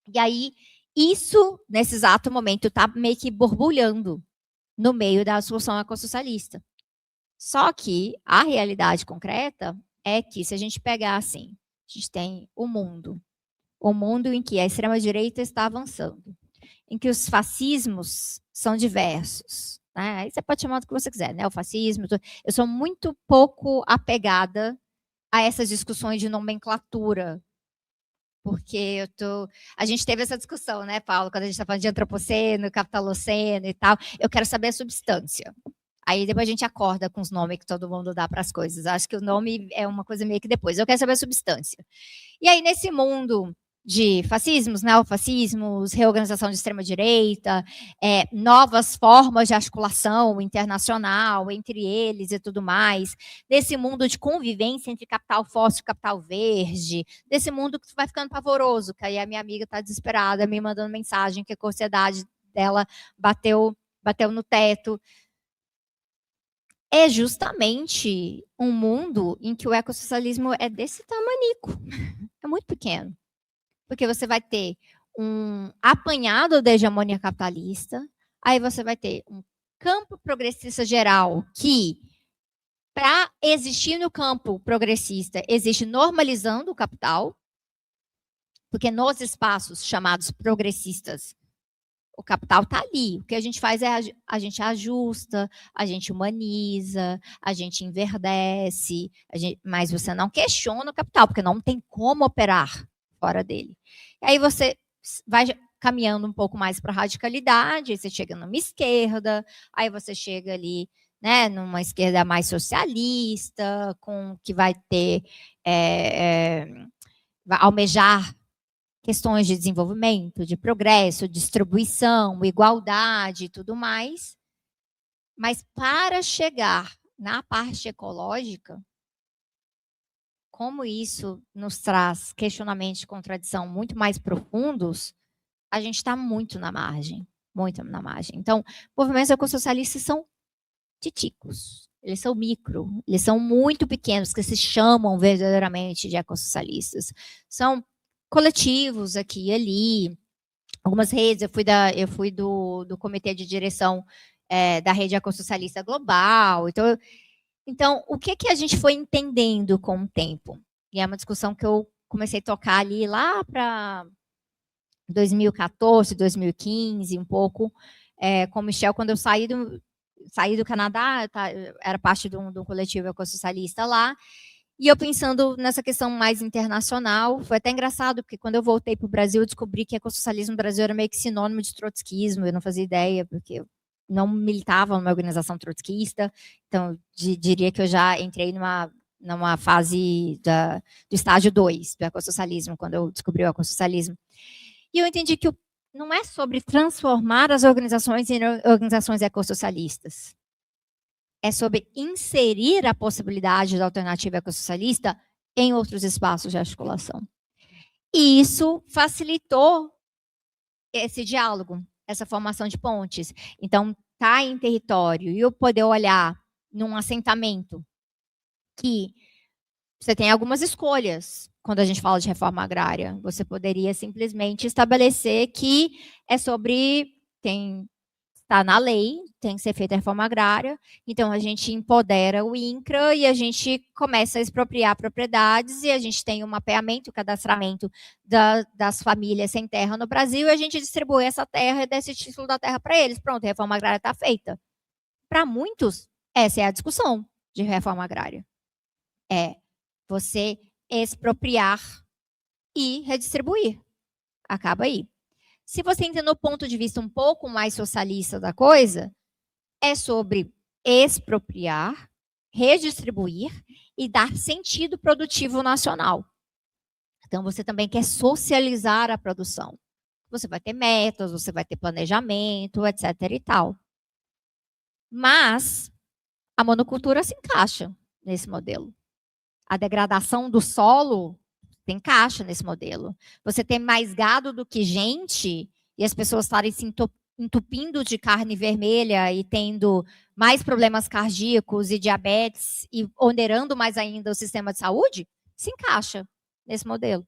[SPEAKER 4] E aí, isso, nesse exato momento, está meio que borbulhando no meio da solução ecossocialista. Só que a realidade concreta é que, se a gente pegar assim, a gente tem o mundo em que a extrema-direita está avançando, em que os fascismos são diversos, né? Aí você pode chamar do que você quiser, né? O fascismo. Eu sou muito pouco apegada a essas discussões de nomenclatura, porque a gente teve essa discussão, né, Paulo, quando a gente está falando de antropoceno, capitaloceno e tal. Eu quero saber a substância. Aí depois a gente acorda com os nomes que todo mundo dá para as coisas. Acho que o nome é uma coisa meio que depois. Eu quero saber a substância. E aí, nesse mundo de fascismos, neofascismos, reorganização de extrema-direita, novas formas de articulação internacional entre eles e tudo mais, desse mundo de convivência entre capital fóssil e capital verde, desse mundo que vai ficando pavoroso, que aí a minha amiga está desesperada, me mandando mensagem que a ansiedade dela bateu no teto. É justamente um mundo em que o ecossocialismo é desse tamanico, é muito pequeno. Porque você vai ter um apanhado da hegemonia capitalista, aí você vai ter um campo progressista geral que, para existir no campo progressista, existe normalizando o capital, porque nos espaços chamados progressistas, o capital está ali. O que a gente faz é a gente ajusta, a gente humaniza, a gente enverdece, mas você não questiona o capital, porque não tem como operar fora dele. E aí você vai caminhando um pouco mais para a radicalidade, aí você chega numa esquerda, aí você chega ali, né, numa esquerda mais socialista, que vai ter, vai almejar questões de desenvolvimento, de progresso, distribuição, igualdade e tudo mais. Mas para chegar na parte ecológica, como isso nos traz questionamentos de contradição muito mais profundos, a gente está muito na margem, muito na margem. Então, movimentos ecossocialistas são titicos, eles são micro, eles são muito pequenos, que se chamam verdadeiramente de ecossocialistas. São coletivos aqui e ali, algumas redes, eu fui do comitê de direção da Rede Ecossocialista Global, então, o que a gente foi entendendo com o tempo? E é uma discussão que eu comecei a tocar ali lá para 2014, 2015, um pouco, com o Michel, quando eu saí do Canadá, era parte de um coletivo ecossocialista lá, e eu pensando nessa questão mais internacional, foi até engraçado, porque quando eu voltei para o Brasil, eu descobri que ecossocialismo no Brasil era meio que sinônimo de trotskismo, eu não fazia ideia, porque eu não militava numa organização trotskista, então diria que eu já entrei numa fase do estágio 2 do ecossocialismo, quando eu descobri o ecossocialismo. E eu entendi que não é sobre transformar as organizações em organizações ecossocialistas. É sobre inserir a possibilidade da alternativa ecossocialista em outros espaços de articulação. E isso facilitou esse diálogo, essa formação de pontes. Então, estar em território e eu poder olhar num assentamento que você tem algumas escolhas quando a gente fala de reforma agrária. Você poderia simplesmente estabelecer que é sobre, está na lei, tem que ser feita a reforma agrária, então a gente empodera o INCRA e a gente começa a expropriar propriedades e a gente tem um mapeamento, cadastramento das famílias sem terra no Brasil e a gente distribui essa terra e dá esse título da terra para eles. Pronto, a reforma agrária está feita. Para muitos, essa é a discussão de reforma agrária. É você expropriar e redistribuir. Acaba aí. Se você entra no ponto de vista um pouco mais socialista da coisa, é sobre expropriar, redistribuir e dar sentido produtivo nacional. Então, você também quer socializar a produção. Você vai ter metas, você vai ter planejamento, etc. e tal. Mas a monocultura se encaixa nesse modelo. a degradação do solo, tem encaixa nesse modelo. Você ter mais gado do que gente e as pessoas estarem se entupindo de carne vermelha e tendo mais problemas cardíacos e diabetes e onerando mais ainda o sistema de saúde, se encaixa nesse modelo.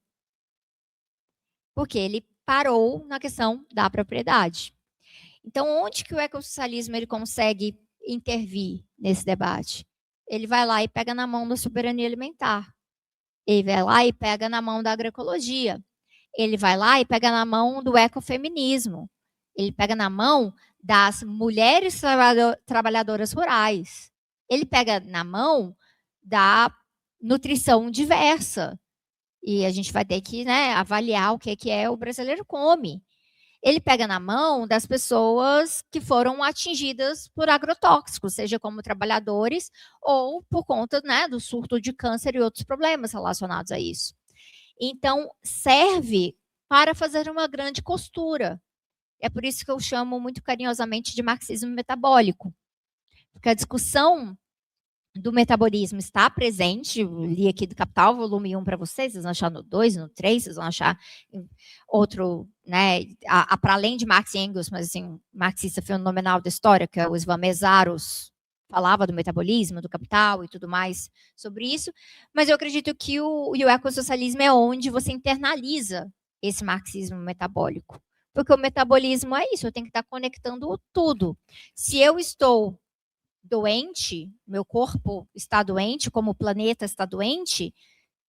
[SPEAKER 4] Porque ele parou na questão da propriedade. Então, onde que o ecossocialismo ele consegue intervir nesse debate? Ele vai lá e pega na mão da soberania alimentar. Ele vai lá e pega na mão da agroecologia. Ele vai lá e pega na mão do ecofeminismo. Ele pega na mão das mulheres trabalhadoras rurais. Ele pega na mão da nutrição diversa. E a gente vai ter que, né, avaliar o que é o brasileiro come. Ele pega na mão das pessoas que foram atingidas por agrotóxicos, seja como trabalhadores ou por conta, né, do surto de câncer e outros problemas relacionados a isso. Então, serve para fazer uma grande costura. É por isso que eu chamo muito carinhosamente de marxismo metabólico. Porque a discussão do metabolismo está presente, eu li aqui do Capital, volume 1 para vocês vão achar no 2, no 3, vocês vão achar outro, né, para além de Marx e Engels, mas assim, um marxista fenomenal da história, que é o Isvan Mesaros, falava do metabolismo, do Capital e tudo mais sobre isso, mas eu acredito que o ecossocialismo é onde você internaliza esse marxismo metabólico, porque o metabolismo é isso, eu tenho que estar conectando tudo. Se eu estou doente, meu corpo está doente, como o planeta está doente,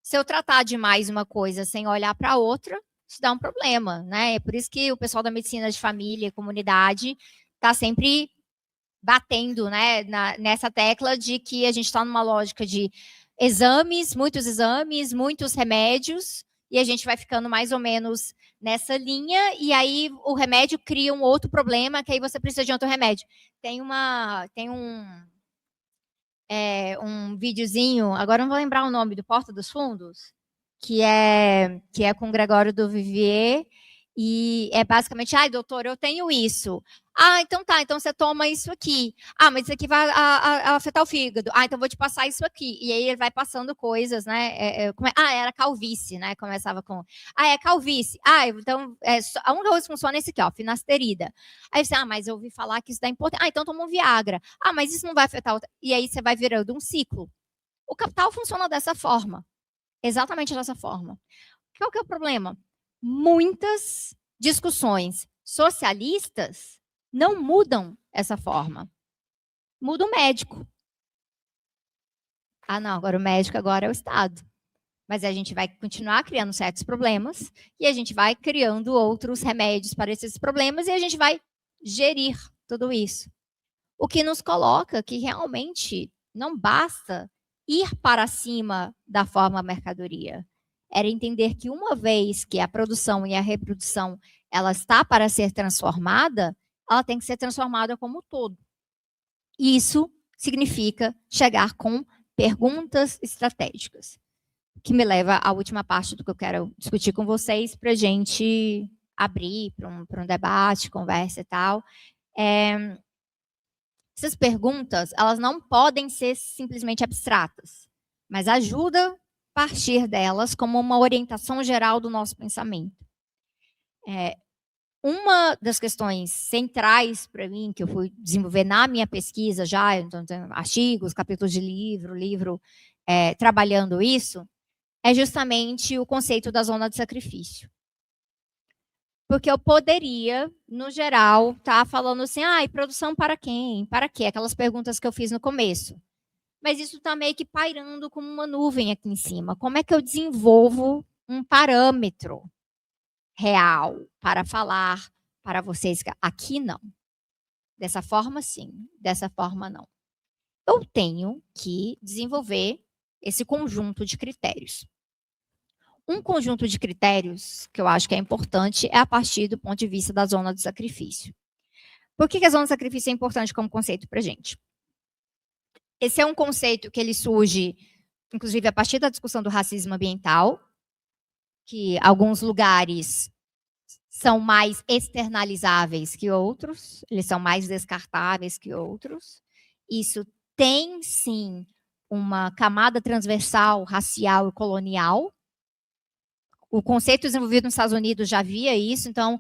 [SPEAKER 4] se eu tratar demais uma coisa sem olhar para a outra, isso dá um problema, né? É por isso que o pessoal da medicina de família e comunidade está sempre batendo, né, nessa tecla de que a gente está numa lógica de exames, muitos remédios, e a gente vai ficando mais ou menos nessa linha, e aí o remédio cria um outro problema, que aí você precisa de outro remédio. Tem um videozinho, agora não vou lembrar o nome, do Porta dos Fundos, que é com o Gregório do Vivier, e é basicamente, ai, doutor, eu tenho isso. Ah, então tá, então você toma isso aqui. Ah, mas isso aqui vai afetar o fígado. Ah, então vou te passar isso aqui. E aí ele vai passando coisas, né? Era calvície, né? Começava com, é calvície. Ah, então, a única coisa que funciona é esse aqui, ó, finasterida. Aí você, mas eu ouvi falar que isso dá importância. Ah, então toma um Viagra. Ah, mas isso não vai afetar outra. E aí você vai virando um ciclo. O capital funciona dessa forma. Exatamente dessa forma. Qual que é o problema? Muitas discussões socialistas não mudam essa forma. Muda o médico. Ah, não, agora o médico agora é o Estado. Mas a gente vai continuar criando certos problemas e a gente vai criando outros remédios para esses problemas e a gente vai gerir tudo isso. O que nos coloca que realmente não basta ir para cima da forma mercadoria. Era entender que uma vez que a produção e a reprodução ela está para ser transformada, ela tem que ser transformada como um todo. Isso significa chegar com perguntas estratégicas, que me leva à última parte do que eu quero discutir com vocês para a gente abrir para um debate, conversa e tal. Essas perguntas, elas não podem ser simplesmente abstratas, mas ajuda a partir delas como uma orientação geral do nosso pensamento. Uma das questões centrais para mim, que eu fui desenvolver na minha pesquisa já, então, artigos, capítulos de livro, trabalhando isso, é justamente o conceito da zona de sacrifício. Porque eu poderia, no geral, estar falando assim, e produção para quem? Para quê? Aquelas perguntas que eu fiz no começo. Mas isso está meio que pairando como uma nuvem aqui em cima. Como é que eu desenvolvo um parâmetro real para falar para vocês? Aqui não. Dessa forma, sim. Dessa forma, não. Eu tenho que desenvolver esse conjunto de critérios. Um conjunto de critérios que eu acho que é importante é a partir do ponto de vista da zona de sacrifício. Por que a zona de sacrifício é importante como conceito para a gente? Esse é um conceito que ele surge, inclusive, a partir da discussão do racismo ambiental, que alguns lugares são mais externalizáveis que outros, eles são mais descartáveis que outros. Isso tem, sim, uma camada transversal, racial e colonial. O conceito desenvolvido nos Estados Unidos já havia isso, então,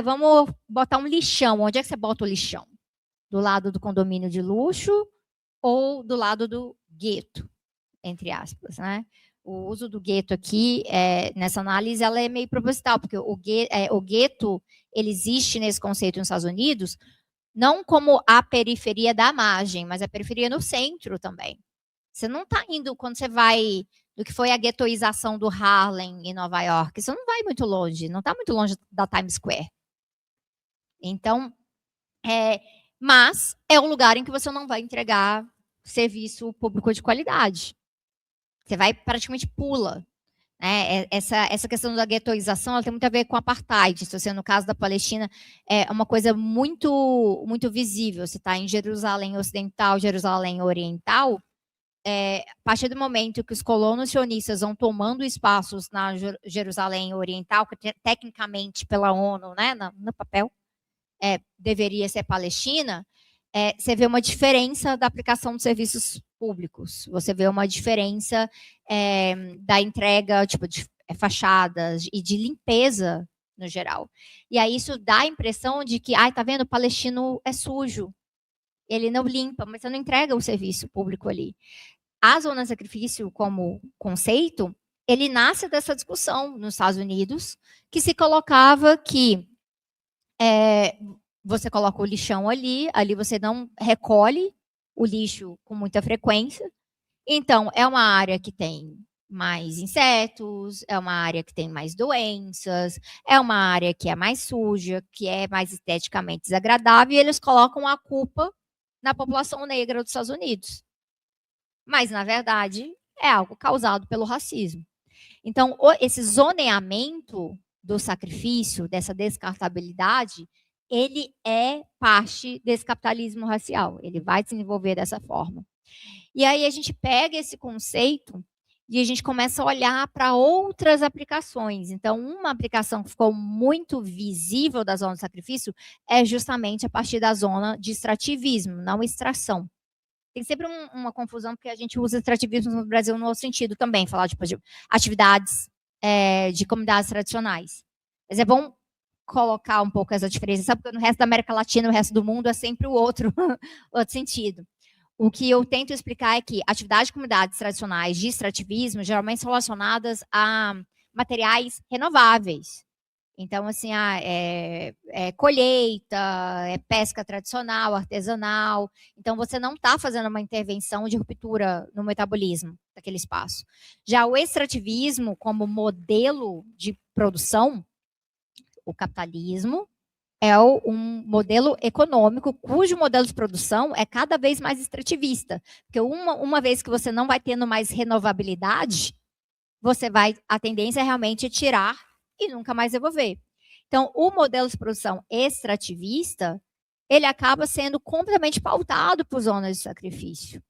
[SPEAKER 4] vamos botar um lixão. Onde é que você bota o lixão? Do lado do condomínio de luxo ou do lado do gueto, entre aspas, né? O uso do gueto aqui, nessa análise, ela é meio proposital, porque o gueto, ele existe nesse conceito nos Estados Unidos, não como a periferia da margem, mas a periferia no centro também. Você não está indo, quando você vai, do que foi a guetoização do Harlem em Nova York, você não vai muito longe, não está muito longe da Times Square. Então, mas é o lugar em que você não vai entregar serviço público de qualidade. Você vai, praticamente pula. Né? Essa questão da guetoização, ela tem muito a ver com apartheid. Se você, no caso da Palestina, é uma coisa muito, muito visível. Você está em Jerusalém Ocidental, Jerusalém Oriental, a partir do momento que os colonos sionistas vão tomando espaços na Jerusalém Oriental, que tecnicamente pela ONU, né, no papel, deveria ser Palestina, você vê uma diferença da aplicação de serviços públicos. Você vê uma diferença da entrega tipo, de fachadas e de limpeza no geral. E aí isso dá a impressão de que, tá vendo, o palestino é sujo. Ele não limpa, mas você não entrega o serviço público ali. A zona de sacrifício, como conceito, ele nasce dessa discussão nos Estados Unidos, que se colocava que você coloca o lixão ali você não recolhe o lixo com muita frequência. Então, é uma área que tem mais insetos, é uma área que tem mais doenças, é uma área que é mais suja, que é mais esteticamente desagradável, e eles colocam a culpa na população negra dos Estados Unidos. Mas, na verdade, é algo causado pelo racismo. Então, esse zoneamento do sacrifício, dessa descartabilidade, ele é parte desse capitalismo racial. Ele vai se desenvolver dessa forma. E aí a gente pega esse conceito e a gente começa a olhar para outras aplicações. Então, uma aplicação que ficou muito visível da zona de sacrifício é justamente a partir da zona de extrativismo, não extração. Tem sempre uma confusão, porque a gente usa extrativismo no Brasil no outro sentido também, falar tipo, de atividades de comunidades tradicionais. Mas é bom colocar um pouco essa diferença, sabe? Porque no resto da América Latina, no resto do mundo, é sempre o outro sentido. O que eu tento explicar é que atividades de comunidades tradicionais de extrativismo geralmente são relacionadas a materiais renováveis. Então, assim, colheita, pesca tradicional, artesanal. Então, você não está fazendo uma intervenção de ruptura no metabolismo daquele espaço. Já o extrativismo, como modelo de produção, o capitalismo é um modelo econômico cujo modelo de produção é cada vez mais extrativista. Porque uma vez que você não vai tendo mais renovabilidade, a tendência é realmente tirar e nunca mais devolver. Então, o modelo de produção extrativista, ele acaba sendo completamente pautado por zonas de sacrifício.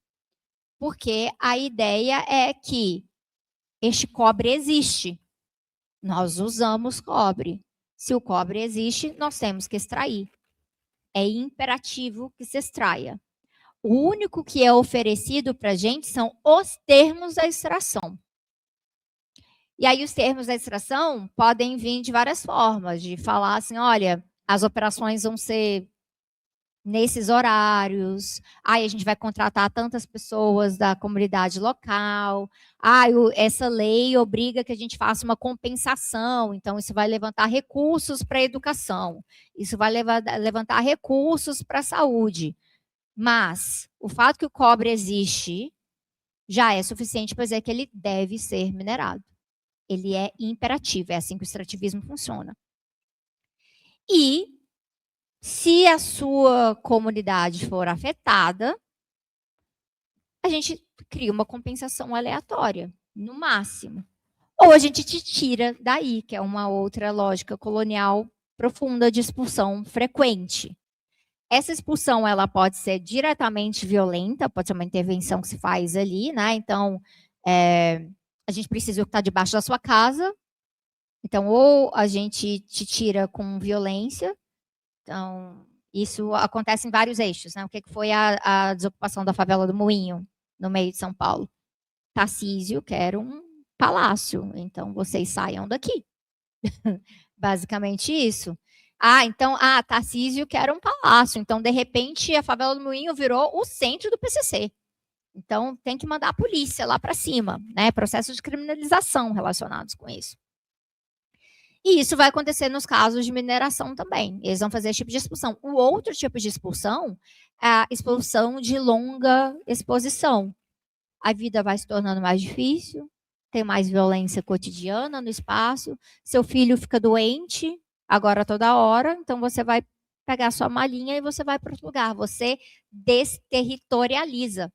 [SPEAKER 4] Porque a ideia é que este cobre existe. Nós usamos cobre. Se o cobre existe, nós temos que extrair. É imperativo que se extraia. O único que é oferecido para a gente são os termos da extração. E aí os termos da extração podem vir de várias formas, de falar assim, olha, as operações vão ser nesses horários, a gente vai contratar tantas pessoas da comunidade local, essa lei obriga que a gente faça uma compensação, então isso vai levantar recursos para a educação, isso vai levantar recursos para a saúde. Mas o fato que o cobre existe já é suficiente para dizer que ele deve ser minerado. Ele é imperativo, é assim que o extrativismo funciona. E se a sua comunidade for afetada, a gente cria uma compensação aleatória, no máximo. Ou a gente te tira daí, que é uma outra lógica colonial profunda de expulsão frequente. Essa expulsão, ela pode ser diretamente violenta, pode ser uma intervenção que se faz ali, né? Então, a gente precisa estar debaixo da sua casa. Então, ou a gente te tira com violência. Então, isso acontece em vários eixos, né? O que foi a desocupação da favela do Moinho? no meio de São Paulo. Tarcísio quer um palácio, então vocês saiam daqui. Basicamente isso. Então, Tarcísio quer um palácio, então de repente a favela do Moinho virou o centro do PCC. Então tem que mandar a polícia lá para cima, né? Processos de criminalização relacionados com isso. E isso vai acontecer nos casos de mineração também. Eles vão fazer esse tipo de expulsão. O outro tipo de expulsão é a expulsão de longa exposição. A vida vai se tornando mais difícil, tem mais violência cotidiana no espaço, seu filho fica doente agora toda hora, então você vai pegar sua malinha e você vai para outro lugar. Você desterritorializa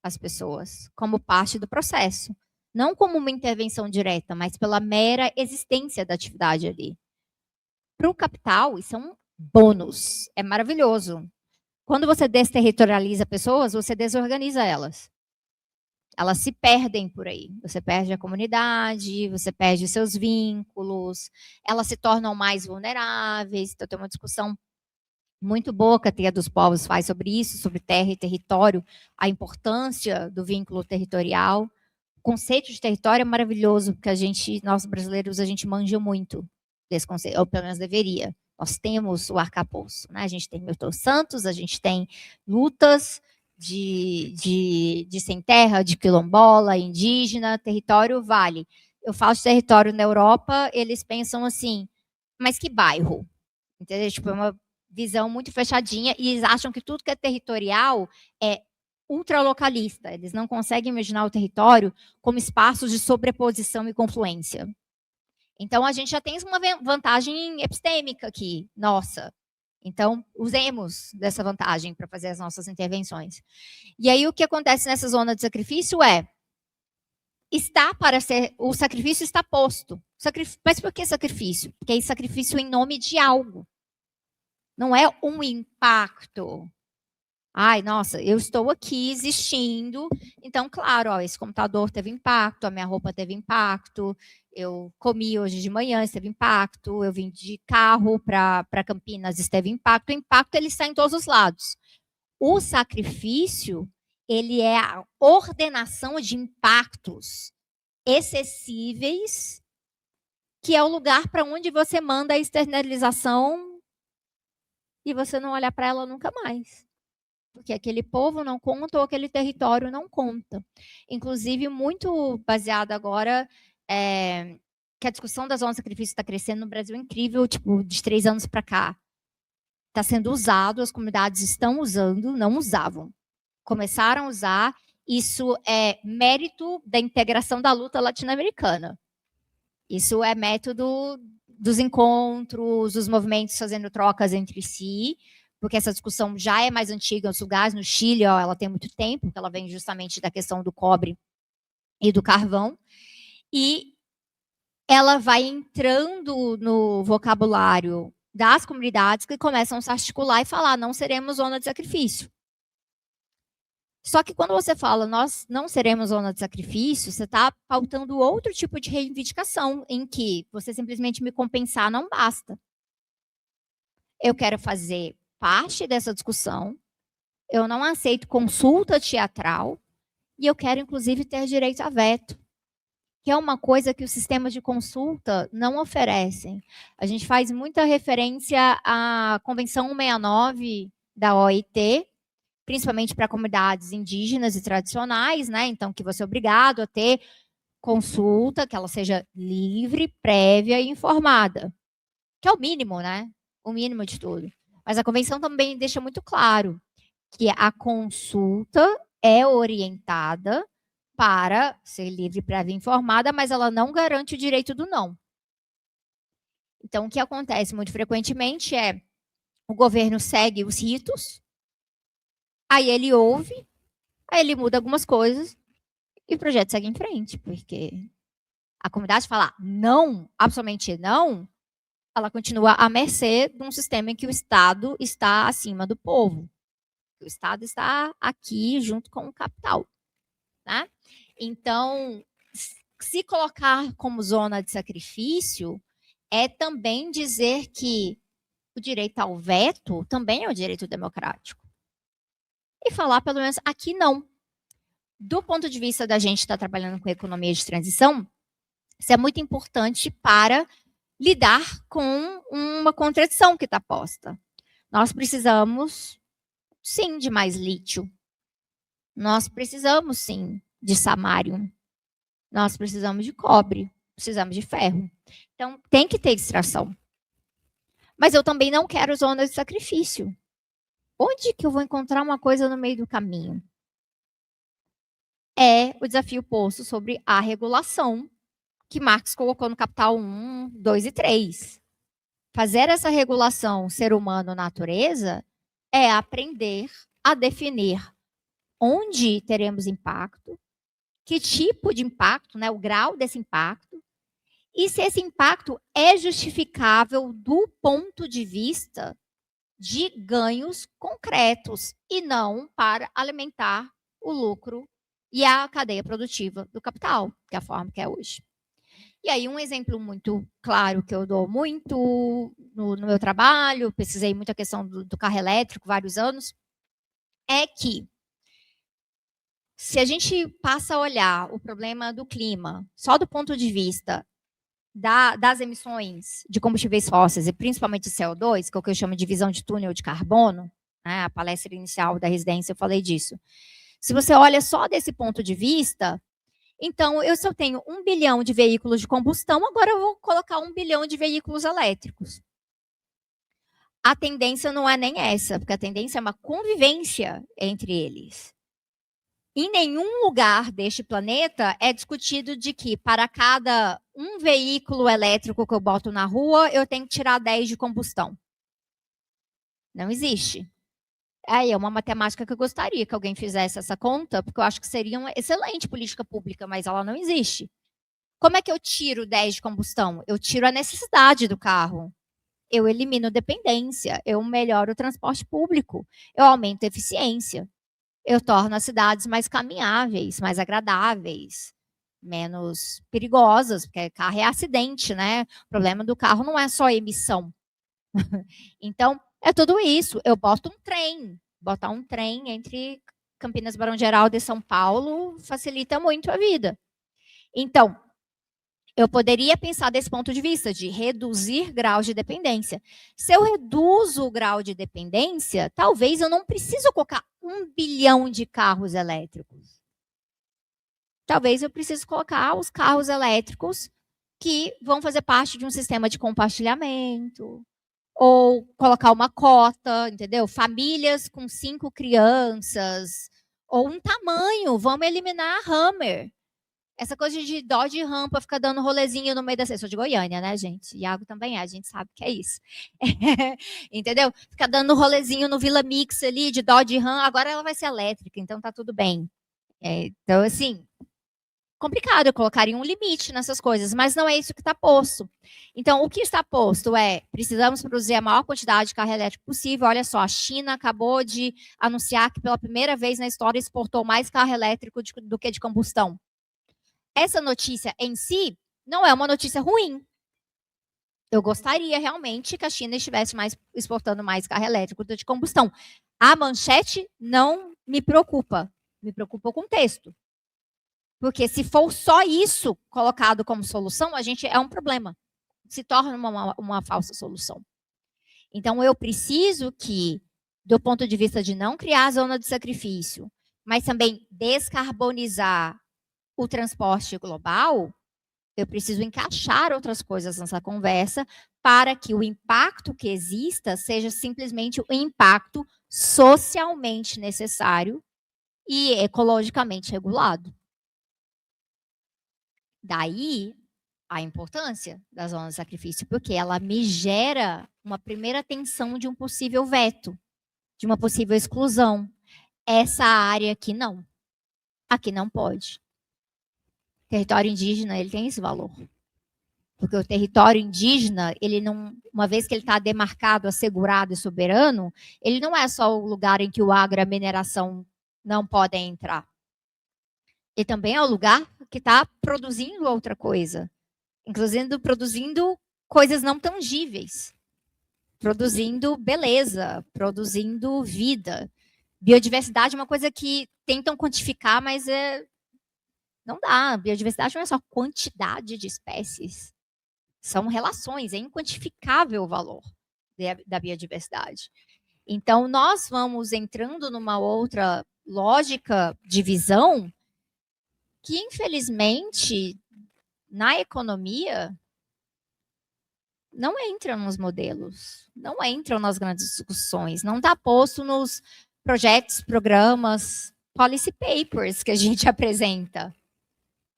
[SPEAKER 4] as pessoas como parte do processo. Não como uma intervenção direta, mas pela mera existência da atividade ali. Para o capital, isso é um bônus, é maravilhoso. Quando você desterritorializa pessoas, você desorganiza elas. Elas se perdem por aí. Você perde a comunidade, você perde seus vínculos, elas se tornam mais vulneráveis. Então, tem uma discussão muito boa que a Teia dos Povos faz sobre isso, sobre terra e território, a importância do vínculo territorial. O conceito de território é maravilhoso, porque nós brasileiros, a gente manja muito desse conceito, ou pelo menos deveria. Nós temos o arcabouço, né? A gente tem Milton Santos, a gente tem lutas de sem terra, de quilombola, indígena, território vale. Eu falo de território na Europa, eles pensam assim, mas que bairro? Entendeu? Tipo, é uma visão muito fechadinha, e eles acham que tudo que é territorial é ultralocalista. Eles não conseguem imaginar o território como espaços de sobreposição e confluência. Então, a gente já tem uma vantagem epistêmica aqui, nossa. Então, usemos dessa vantagem para fazer as nossas intervenções. E aí, o que acontece nessa zona de sacrifício é, o sacrifício está posto. Mas por que sacrifício? Porque é sacrifício em nome de algo. Não é um impacto. Ai, nossa, eu estou aqui existindo, então, claro, esse computador teve impacto, a minha roupa teve impacto, eu comi hoje de manhã, isso teve impacto, eu vim de carro para Campinas, isso teve impacto. O impacto, ele está em todos os lados. O sacrifício, ele é a ordenação de impactos excessíveis, que é o lugar para onde você manda a externalização e você não olhar para ela nunca mais. Porque aquele povo não conta ou aquele território não conta. Inclusive, muito baseado agora, que a discussão da zona de sacrifício está crescendo no Brasil, é incrível, tipo, de 3 anos para cá. Está sendo usado, as comunidades estão usando, não usavam. Começaram a usar, isso é mérito da integração da luta latino-americana. Isso é método dos encontros, dos movimentos fazendo trocas entre si, porque essa discussão já é mais antiga nos lugares. No Chile, ela tem muito tempo, porque ela vem justamente da questão do cobre e do carvão, e ela vai entrando no vocabulário das comunidades que começam a se articular e falar, não seremos zona de sacrifício. Só que quando você fala, nós não seremos zona de sacrifício, você está pautando outro tipo de reivindicação, em que você simplesmente me compensar não basta. Eu quero fazer parte dessa discussão, eu não aceito consulta teatral, e eu quero, inclusive, ter direito a veto, que é uma coisa que os sistemas de consulta não oferecem. A gente faz muita referência à Convenção 169 da OIT, principalmente para comunidades indígenas e tradicionais, né? Então, que você é obrigado a ter consulta, que ela seja livre, prévia e informada, que é o mínimo, né? O mínimo de tudo. Mas a convenção também deixa muito claro que a consulta é orientada para ser livre, prévia e informada, mas ela não garante o direito do não. Então, o que acontece muito frequentemente é o governo segue os ritos, aí ele ouve, aí ele muda algumas coisas e o projeto segue em frente, porque a comunidade fala não, absolutamente não, ela continua à mercê de um sistema em que o Estado está acima do povo. O Estado está aqui junto com o capital. Né? Então, se colocar como zona de sacrifício é também dizer que o direito ao veto também é um direito democrático. E falar, pelo menos, aqui não. do ponto de vista da gente estar trabalhando com economia de transição, isso é muito importante para lidar com uma contradição que está posta. Nós precisamos, sim, de mais lítio. Nós precisamos, sim, de samário. Nós precisamos de cobre. Precisamos de ferro. Então, tem que ter extração. Mas eu também não quero zona de sacrifício. Onde que eu vou encontrar uma coisa no meio do caminho? É o desafio posto sobre a regulação que Marx colocou no Capital 1, 2 e 3. Fazer essa regulação ser humano-natureza é aprender a definir onde teremos impacto, que tipo de impacto, né, o grau desse impacto, e se esse impacto é justificável do ponto de vista de ganhos concretos e não para alimentar o lucro e a cadeia produtiva do capital, que é a forma que é hoje. E aí, um exemplo muito claro que eu dou muito no meu trabalho, pesquisei muito a questão do carro elétrico vários anos, é que se a gente passa a olhar o problema do clima só do ponto de vista das emissões de combustíveis fósseis, e principalmente CO2, que é o que eu chamo de visão de túnel de carbono, né, a palestra inicial da residência eu falei disso. Se você olha só desse ponto de vista, então, se eu tenho 1 bilhão de veículos de combustão, agora eu vou colocar 1 bilhão de veículos elétricos. A tendência não é nem essa, porque a tendência é uma convivência entre eles. Em nenhum lugar deste planeta é discutido de que para cada um veículo elétrico que eu boto na rua, eu tenho que tirar 10 de combustão. Não existe. Aí é uma matemática que eu gostaria que alguém fizesse essa conta, porque eu acho que seria uma excelente política pública, mas ela não existe. Como é que eu tiro 10 de combustão? Eu tiro a necessidade do carro. Eu elimino dependência, eu melhoro o transporte público, eu aumento a eficiência. Eu torno as cidades mais caminháveis, mais agradáveis, menos perigosas, porque carro é acidente, né? O problema do carro não é só emissão. Então, é tudo isso. Eu boto um trem. Botar um trem entre Campinas, Barão Geraldo e São Paulo facilita muito a vida. Então, eu poderia pensar desse ponto de vista, de reduzir graus de dependência. Se eu reduzo o grau de dependência, talvez eu não preciso colocar 1 bilhão de carros elétricos. Talvez eu precise colocar os carros elétricos que vão fazer parte de um sistema de compartilhamento, ou colocar uma cota, entendeu? Famílias com 5 crianças, ou um tamanho, vamos eliminar a Hammer. Essa coisa de Dodge Ram para ficar dando rolezinho no meio da... Eu sou de Goiânia, né, gente? Iago também é, a gente sabe que é isso. Entendeu? Ficar dando rolezinho no Vila Mix ali, de Dodge Ram, agora ela vai ser elétrica, então tá tudo bem. Então, assim, complicado, eu colocaria um limite nessas coisas, mas não é isso que está posto. Então, o que está posto é, precisamos produzir a maior quantidade de carro elétrico possível. Olha só, a China acabou de anunciar que pela primeira vez na história exportou mais carro elétrico do que de combustão. Essa notícia em si não é uma notícia ruim. Eu gostaria realmente que a China estivesse exportando mais carro elétrico do que de combustão. A manchete não me preocupa o contexto. Porque se for só isso colocado como solução, a gente é um problema. Se torna uma falsa solução. Então, eu preciso que, do ponto de vista de não criar zona de sacrifício, mas também descarbonizar o transporte global, eu preciso encaixar outras coisas nessa conversa para que o impacto que exista seja simplesmente o impacto socialmente necessário e ecologicamente regulado. Daí a importância da zona de sacrifício, porque ela me gera uma primeira tensão de um possível veto, de uma possível exclusão. Essa área aqui não. Aqui não pode. Território indígena, ele tem esse valor. Porque o território indígena, ele não, uma vez que ele está demarcado, assegurado e soberano, ele não é só o lugar em que o agro e a mineração não podem entrar. Ele também é o lugar que está produzindo outra coisa. Inclusive produzindo coisas não tangíveis. Produzindo beleza, produzindo vida. Biodiversidade é uma coisa que tentam quantificar, mas não dá. Biodiversidade não é só quantidade de espécies. São relações, é inquantificável o valor da biodiversidade. Então, nós vamos entrando numa outra lógica de visão que, infelizmente, na economia, não entram nos modelos, não entram nas grandes discussões, não está posto nos projetos, programas, policy papers que a gente apresenta.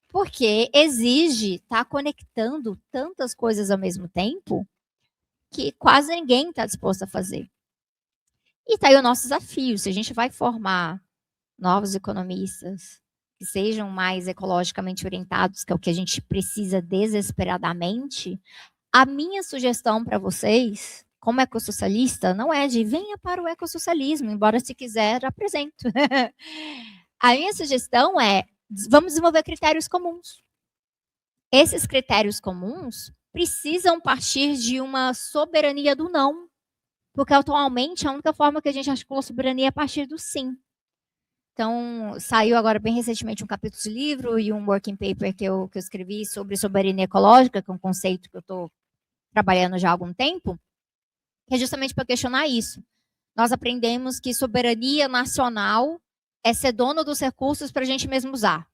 [SPEAKER 4] Porque exige estar conectando tantas coisas ao mesmo tempo que quase ninguém está disposto a fazer. E está aí o nosso desafio. Se a gente vai formar novos economistas que sejam mais ecologicamente orientados, que é o que a gente precisa desesperadamente, a minha sugestão para vocês, como ecossocialista, não é de venha para o ecossocialismo, embora se quiser, apresento. A minha sugestão é vamos desenvolver critérios comuns. Esses critérios comuns precisam partir de uma soberania do não, porque atualmente a única forma que a gente articula a soberania é a partir do sim. Então, saiu agora bem recentemente um capítulo de livro e um working paper que eu escrevi sobre soberania ecológica, que é um conceito que eu estou trabalhando já há algum tempo, que é justamente para questionar isso. Nós aprendemos que soberania nacional é ser dono dos recursos para a gente mesmo usar.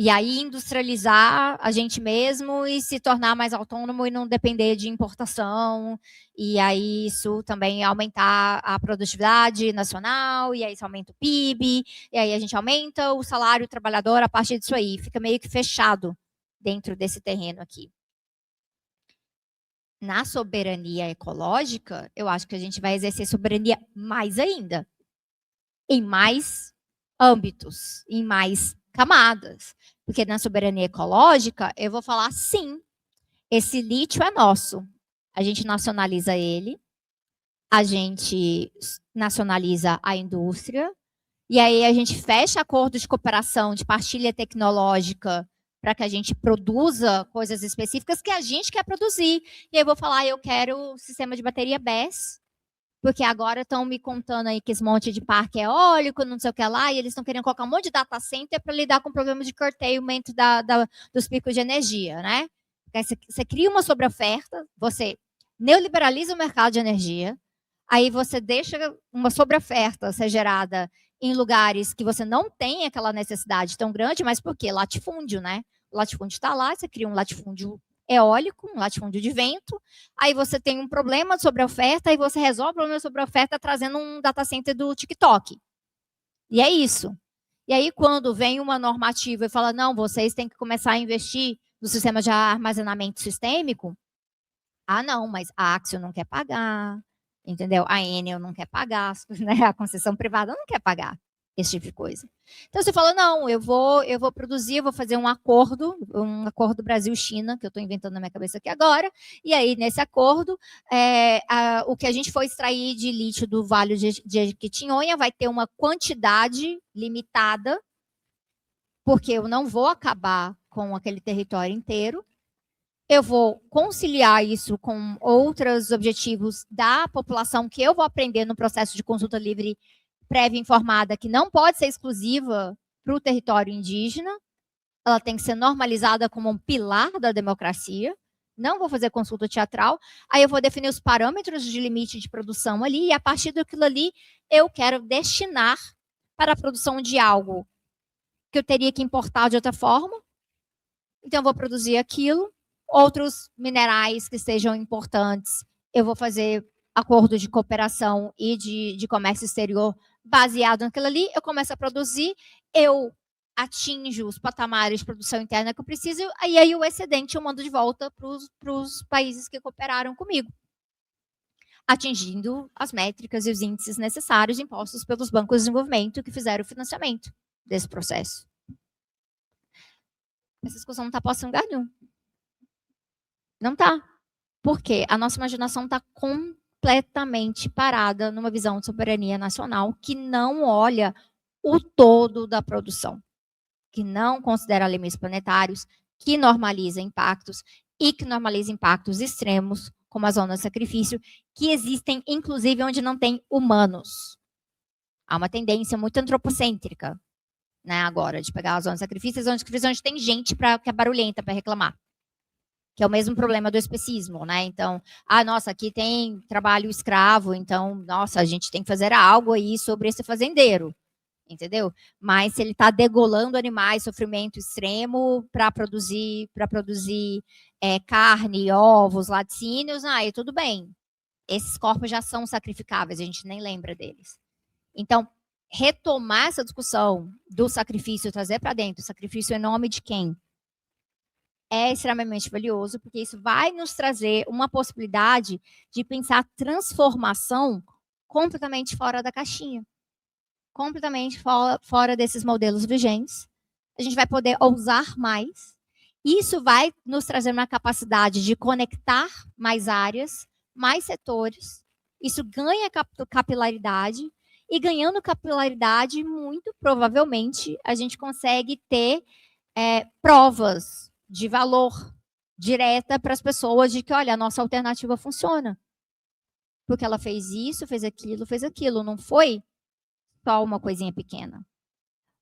[SPEAKER 4] E aí industrializar a gente mesmo e se tornar mais autônomo e não depender de importação. E aí isso também aumentar a produtividade nacional, e aí isso aumenta o PIB, e aí a gente aumenta o salário do trabalhador a partir disso aí. Fica meio que fechado dentro desse terreno aqui. Na soberania ecológica, eu acho que a gente vai exercer soberania mais ainda. Em mais âmbitos, em mais camadas. Porque na soberania ecológica, eu vou falar, sim, esse lítio é nosso. A gente nacionaliza ele, a gente nacionaliza a indústria, e aí a gente fecha acordos de cooperação, de partilha tecnológica, para que a gente produza coisas específicas que a gente quer produzir. E aí eu vou falar, eu quero sistema de bateria BESS, porque agora estão me contando aí que esse monte de parque eólico, não sei o que lá, e eles estão querendo colocar um monte de data center para lidar com o problema de curtailment dos picos de energia, né? Você cria uma sobreoferta, você neoliberaliza o mercado de energia, aí você deixa uma sobreoferta ser gerada em lugares que você não tem aquela necessidade tão grande, mas por quê? Latifúndio, né? O latifúndio está lá, você cria um latifúndio eólico, um latifúndio de vento, aí você tem um problema sobre a oferta, aí você resolve o problema sobre a oferta trazendo um data center do TikTok. E é isso. E aí, quando vem uma normativa e fala, não, vocês têm que começar a investir no sistema de armazenamento sistêmico, ah, não, mas a Axio não quer pagar, entendeu? A Enel não quer pagar, né? A concessão privada não quer pagar esse tipo de coisa. Então, você fala, não, eu vou produzir, eu vou fazer um acordo Brasil-China, que eu estou inventando na minha cabeça aqui agora, e aí, nesse acordo, o que a gente for extrair de lítio do Vale de Jequitinhonha vai ter uma quantidade limitada, porque eu não vou acabar com aquele território inteiro, eu vou conciliar isso com outros objetivos da população que eu vou aprender no processo de consulta livre prévia informada, que não pode ser exclusiva para o território indígena, ela tem que ser normalizada como um pilar da democracia, não vou fazer consulta teatral, aí eu vou definir os parâmetros de limite de produção ali, e a partir daquilo ali, eu quero destinar para a produção de algo que eu teria que importar de outra forma, então eu vou produzir aquilo, outros minerais que sejam importantes, eu vou fazer acordo de cooperação e de comércio exterior baseado naquilo ali, eu começo a produzir, eu atinjo os patamares de produção interna que eu preciso, e aí o excedente eu mando de volta para os países que cooperaram comigo, atingindo as métricas e os índices necessários impostos pelos bancos de desenvolvimento que fizeram o financiamento desse processo. Essa discussão não está posta em lugar nenhum. Não está. Por quê? A nossa imaginação está completamente parada numa visão de soberania nacional que não olha o todo da produção, que não considera limites planetários, que normaliza impactos e que normaliza impactos extremos, como a zona de sacrifício, que existem, inclusive, onde não tem humanos. Há uma tendência muito antropocêntrica, né, agora, de pegar a zona de sacrifício onde tem gente que é barulhenta para reclamar. Que é o mesmo problema do especismo, né? Então, nossa, aqui tem trabalho escravo, então, nossa, a gente tem que fazer algo aí sobre esse fazendeiro, entendeu? Mas se ele está degolando animais, sofrimento extremo para produzir carne, ovos, laticínios, aí tudo bem. Esses corpos já são sacrificáveis, a gente nem lembra deles. Então, retomar essa discussão do sacrifício, trazer para dentro o sacrifício em nome de quem? É extremamente valioso, porque isso vai nos trazer uma possibilidade de pensar transformação completamente fora da caixinha. Completamente fora desses modelos vigentes. A gente vai poder ousar mais. Isso vai nos trazer uma capacidade de conectar mais áreas, mais setores. Isso ganha capilaridade. E ganhando capilaridade, muito provavelmente, a gente consegue ter provas de valor direta para as pessoas de que, olha, a nossa alternativa funciona. Porque ela fez isso, fez aquilo. Não foi só uma coisinha pequena.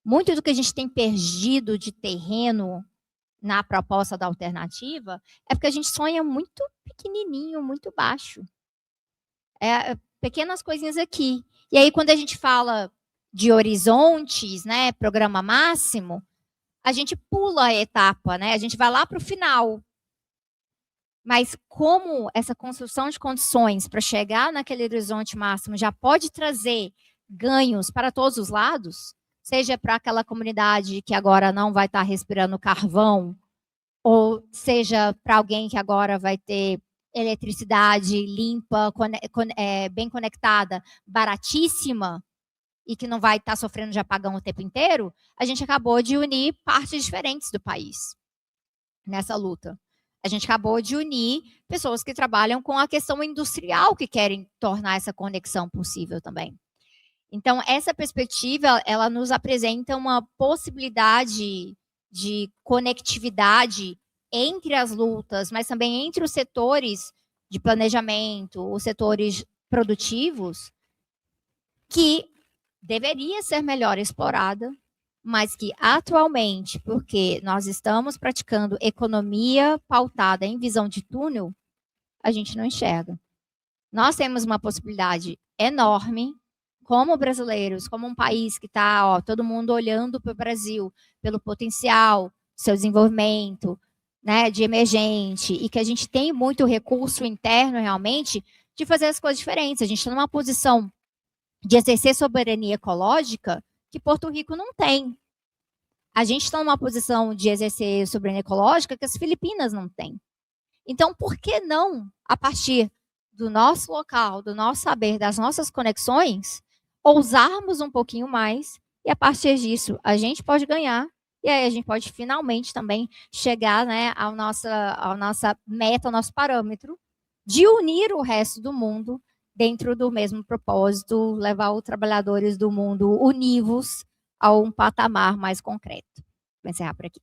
[SPEAKER 4] Muito do que a gente tem perdido de terreno na proposta da alternativa é porque a gente sonha muito pequenininho, muito baixo. Pequenas coisinhas aqui. E aí, quando a gente fala de horizontes, né, programa máximo, a gente pula a etapa, né? A gente vai lá para o final. Mas como essa construção de condições para chegar naquele horizonte máximo já pode trazer ganhos para todos os lados, seja para aquela comunidade que agora não vai estar respirando carvão, ou seja para alguém que agora vai ter eletricidade limpa, bem conectada, baratíssima, e que não vai estar sofrendo de apagão o tempo inteiro, a gente acabou de unir partes diferentes do país nessa luta. A gente acabou de unir pessoas que trabalham com a questão industrial, que querem tornar essa conexão possível também. Então, essa perspectiva, ela nos apresenta uma possibilidade de conectividade entre as lutas, mas também entre os setores de planejamento, os setores produtivos, que deveria ser melhor explorada, mas que atualmente, porque nós estamos praticando economia pautada em visão de túnel, a gente não enxerga. Nós temos uma possibilidade enorme, como brasileiros, como um país que está, todo mundo olhando para o Brasil, pelo potencial, seu desenvolvimento, né, de emergente, e que a gente tem muito recurso interno realmente de fazer as coisas diferentes. A gente está numa posição de exercer soberania ecológica que Porto Rico não tem. A gente está numa posição de exercer soberania ecológica que as Filipinas não têm. Então, por que não, a partir do nosso local, do nosso saber, das nossas conexões, ousarmos um pouquinho mais e, a partir disso, a gente pode ganhar e aí a gente pode finalmente também chegar, né, à nossa meta, ao nosso parâmetro de unir o resto do mundo dentro do mesmo propósito, levar os trabalhadores do mundo univos a um patamar mais concreto. Vou encerrar por aqui.